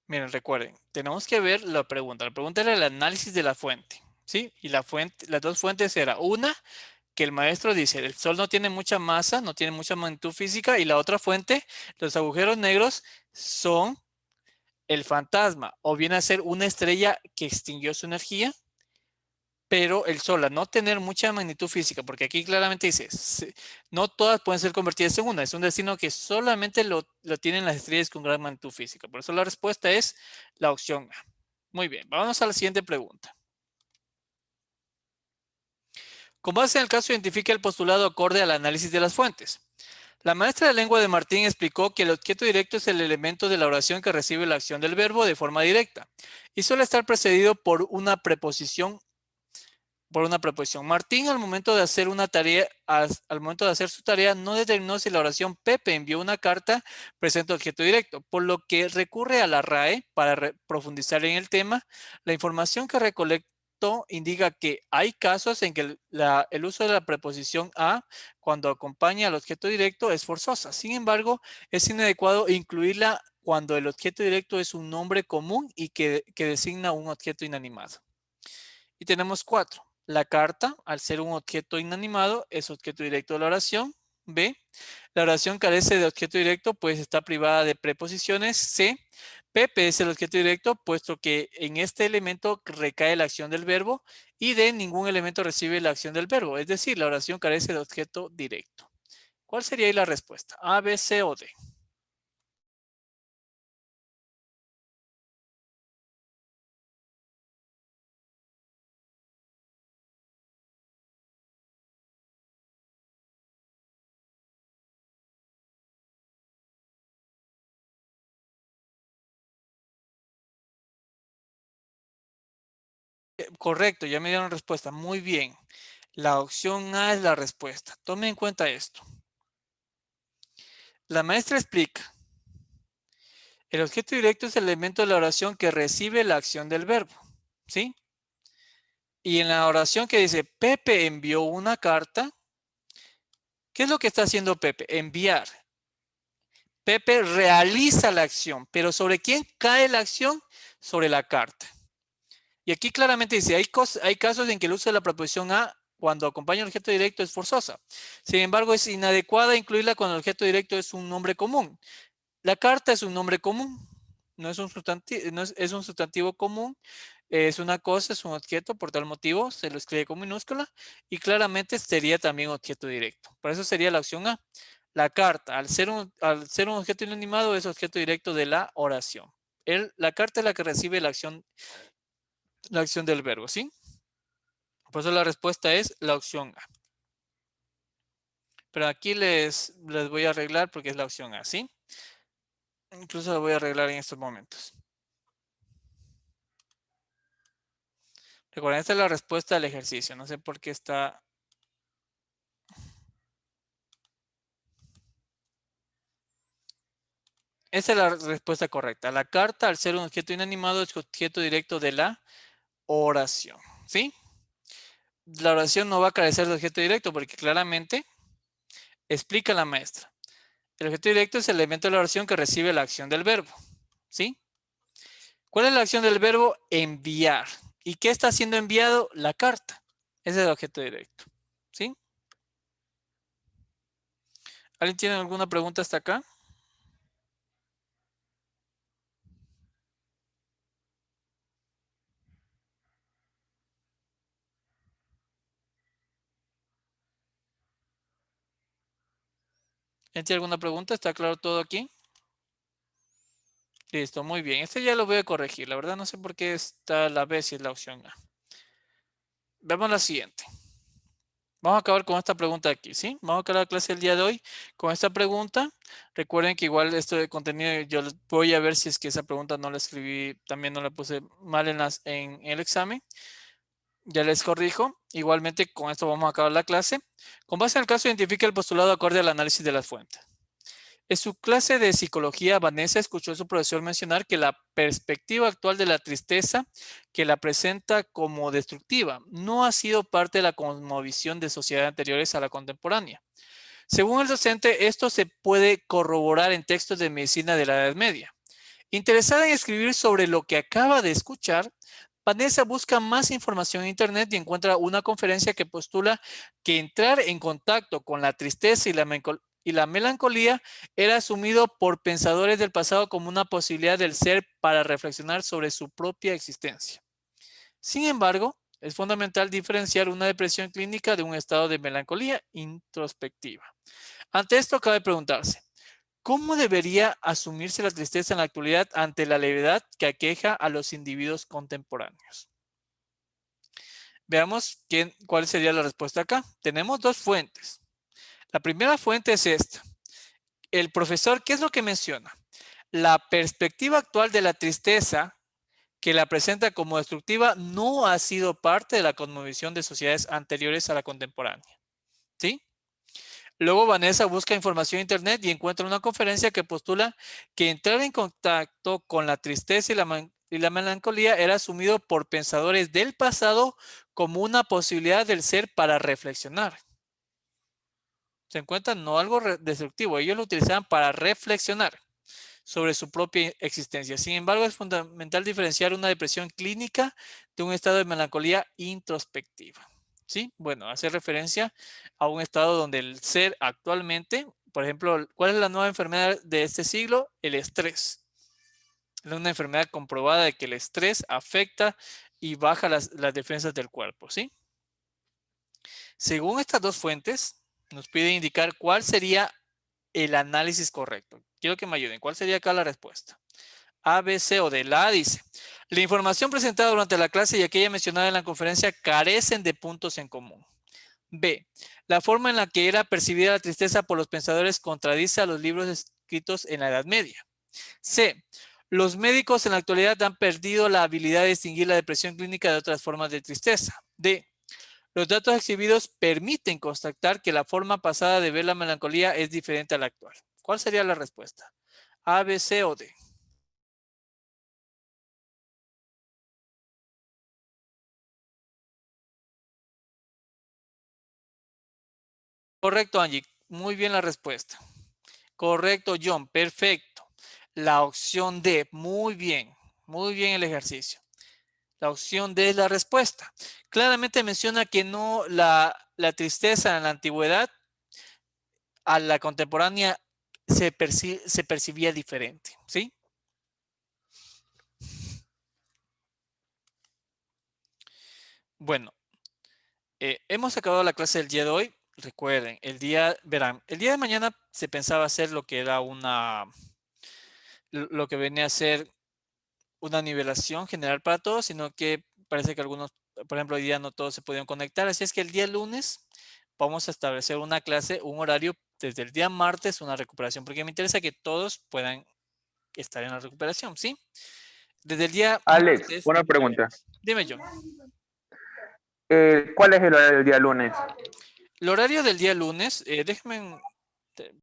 Miren, recuerden, tenemos que ver la pregunta. La pregunta era el análisis de la fuente, ¿sí? Y la fuente, las dos fuentes era una que el maestro dice, el Sol no tiene mucha masa, no tiene mucha magnitud física, y la otra fuente, los agujeros negros son el fantasma, o viene a ser una estrella que extinguió su energía, pero el Sol, al no tener mucha magnitud física, porque aquí claramente dice, no todas pueden ser convertidas en una, es un destino que solamente lo tienen las estrellas con gran magnitud física. Por eso la respuesta es la opción A. Muy bien, vamos a la siguiente pregunta. Con base en el caso, identifica el postulado acorde al análisis de las fuentes. La maestra de lengua de Martín explicó que el objeto directo es el elemento de la oración que recibe la acción del verbo de forma directa y suele estar precedido por una preposición. Martín, al momento de hacer una tarea, al momento de hacer su tarea, no determinó si la oración Pepe envió una carta presente objeto directo, por lo que recurre a la RAE para profundizar en el tema. La información que recolectó indica que hay casos en que el uso de la preposición a cuando acompaña al objeto directo es forzosa. Sin embargo, es inadecuado incluirla cuando el objeto directo es un nombre común y que designa un objeto inanimado. Y tenemos cuatro. La carta, al ser un objeto inanimado, es objeto directo de la oración. B. La oración carece de objeto directo, pues está privada de preposiciones. C. Pepe es el objeto directo, puesto que en este elemento recae la acción del verbo. Y D. Ningún elemento recibe la acción del verbo, es decir, la oración carece de objeto directo. ¿Cuál sería ahí la respuesta? A, B, C o D. Correcto, ya me dieron respuesta. Muy bien. La opción A es la respuesta. Tome en cuenta esto. La maestra explica. El objeto directo es el elemento de la oración que recibe la acción del verbo, ¿sí? Y en la oración que dice, Pepe envió una carta, ¿qué es lo que está haciendo Pepe? Enviar. Pepe realiza la acción, pero ¿sobre quién cae la acción? Sobre la carta. Y aquí claramente dice, hay casos en que el uso de la preposición a cuando acompaña al objeto directo es forzosa. Sin embargo, es inadecuada incluirla cuando el objeto directo es un nombre común. La carta es un nombre común, no es un sustantivo, es un sustantivo común, es una cosa, es un objeto, por tal motivo se lo escribe con minúscula y claramente sería también objeto directo. Por eso sería la opción A. La carta, al ser un objeto inanimado, es objeto directo de la oración. La carta es la que recibe la acción del verbo, ¿sí? Por eso la respuesta es la opción A. Pero aquí les voy a arreglar porque es la opción A, ¿sí? Incluso lo voy a arreglar en estos momentos. Recuerden, esta es la respuesta al ejercicio. No sé por qué está. Esa es la respuesta correcta. La carta, al ser un objeto inanimado, es objeto directo de la oración. ¿Sí? La oración no va a carecer de objeto directo porque claramente explica la maestra. El objeto directo es el elemento de la oración que recibe la acción del verbo. ¿Sí? ¿Cuál es la acción del verbo? Enviar. ¿Y qué está siendo enviado? La carta. Ese es el objeto directo. ¿Sí? ¿Alguien tiene alguna pregunta hasta acá? ¿Alguien tiene alguna pregunta? ¿Está claro todo aquí? Listo, muy bien. Este ya lo voy a corregir. La verdad no sé por qué está la B si es la opción A. Veamos la siguiente. Vamos a acabar con esta pregunta aquí, ¿sí? Vamos a acabar la clase del día de hoy con esta pregunta. Recuerden que igual esto de contenido yo voy a ver si es que esa pregunta no la escribí, también no la puse mal en el examen. Ya les corrijo. Igualmente con esto vamos a acabar la clase. Con base en el caso, identifica el postulado acorde al análisis de las fuentes. En su clase de psicología, Vanessa escuchó a su profesor mencionar que la perspectiva actual de la tristeza, que la presenta como destructiva, no ha sido parte de la cosmovisión de sociedades anteriores a la contemporánea. Según el docente, esto se puede corroborar en textos de medicina de la Edad Media. Interesada en escribir sobre lo que acaba de escuchar, Vanessa busca más información en Internet y encuentra una conferencia que postula que entrar en contacto con la tristeza y la melancolía era asumido por pensadores del pasado como una posibilidad del ser para reflexionar sobre su propia existencia. Sin embargo, es fundamental diferenciar una depresión clínica de un estado de melancolía introspectiva. Ante esto, cabe preguntarse, ¿cómo debería asumirse la tristeza en la actualidad ante la levedad que aqueja a los individuos contemporáneos? Veamos cuál sería la respuesta acá. Tenemos dos fuentes. La primera fuente es esta. El profesor, ¿qué es lo que menciona? La perspectiva actual de la tristeza, que la presenta como destructiva, no ha sido parte de la cosmovisión de sociedades anteriores a la contemporánea. ¿Sí? Luego Vanessa busca información en Internet y encuentra una conferencia que postula que entrar en contacto con la tristeza y la melancolía era asumido por pensadores del pasado como una posibilidad del ser para reflexionar. Se encuentra no algo destructivo, ellos lo utilizaban para reflexionar sobre su propia existencia. Sin embargo, es fundamental diferenciar una depresión clínica de un estado de melancolía introspectiva. ¿Sí? Bueno, hace referencia a un estado donde el ser actualmente, por ejemplo, ¿cuál es la nueva enfermedad de este siglo? El estrés. Es una enfermedad comprobada de que el estrés afecta y baja las defensas del cuerpo, ¿sí? Según estas dos fuentes, nos pide indicar cuál sería el análisis correcto. Quiero que me ayuden. ¿Cuál sería acá la respuesta? A, B, C o D. La A dice, la información presentada durante la clase y aquella mencionada en la conferencia carecen de puntos en común. B, la forma en la que era percibida la tristeza por los pensadores contradice a los libros escritos en la Edad Media. C, los médicos en la actualidad han perdido la habilidad de distinguir la depresión clínica de otras formas de tristeza. D, los datos exhibidos permiten constatar que la forma pasada de ver la melancolía es diferente a la actual. ¿Cuál sería la respuesta? A, B, C o D. Correcto, Angie. Muy bien la respuesta. Correcto, John. Perfecto. La opción D. Muy bien. Muy bien el ejercicio. La opción D es la respuesta. Claramente menciona que no la tristeza en la antigüedad a la contemporánea se percibía diferente. ¿Sí? Bueno, hemos acabado la clase del día de hoy. Recuerden, verán, el día de mañana se pensaba hacer lo que era lo que venía a ser una nivelación general para todos, sino que parece que algunos, por ejemplo, hoy día no todos se pudieron conectar. Así es que el día lunes vamos a establecer una clase, un horario desde el día martes, una recuperación, porque me interesa que todos puedan estar en la recuperación, ¿sí? Desde el día Alex, martes. una pregunta. Dime, John. ¿Cuál es el horario del día lunes? El horario del día lunes, déjenme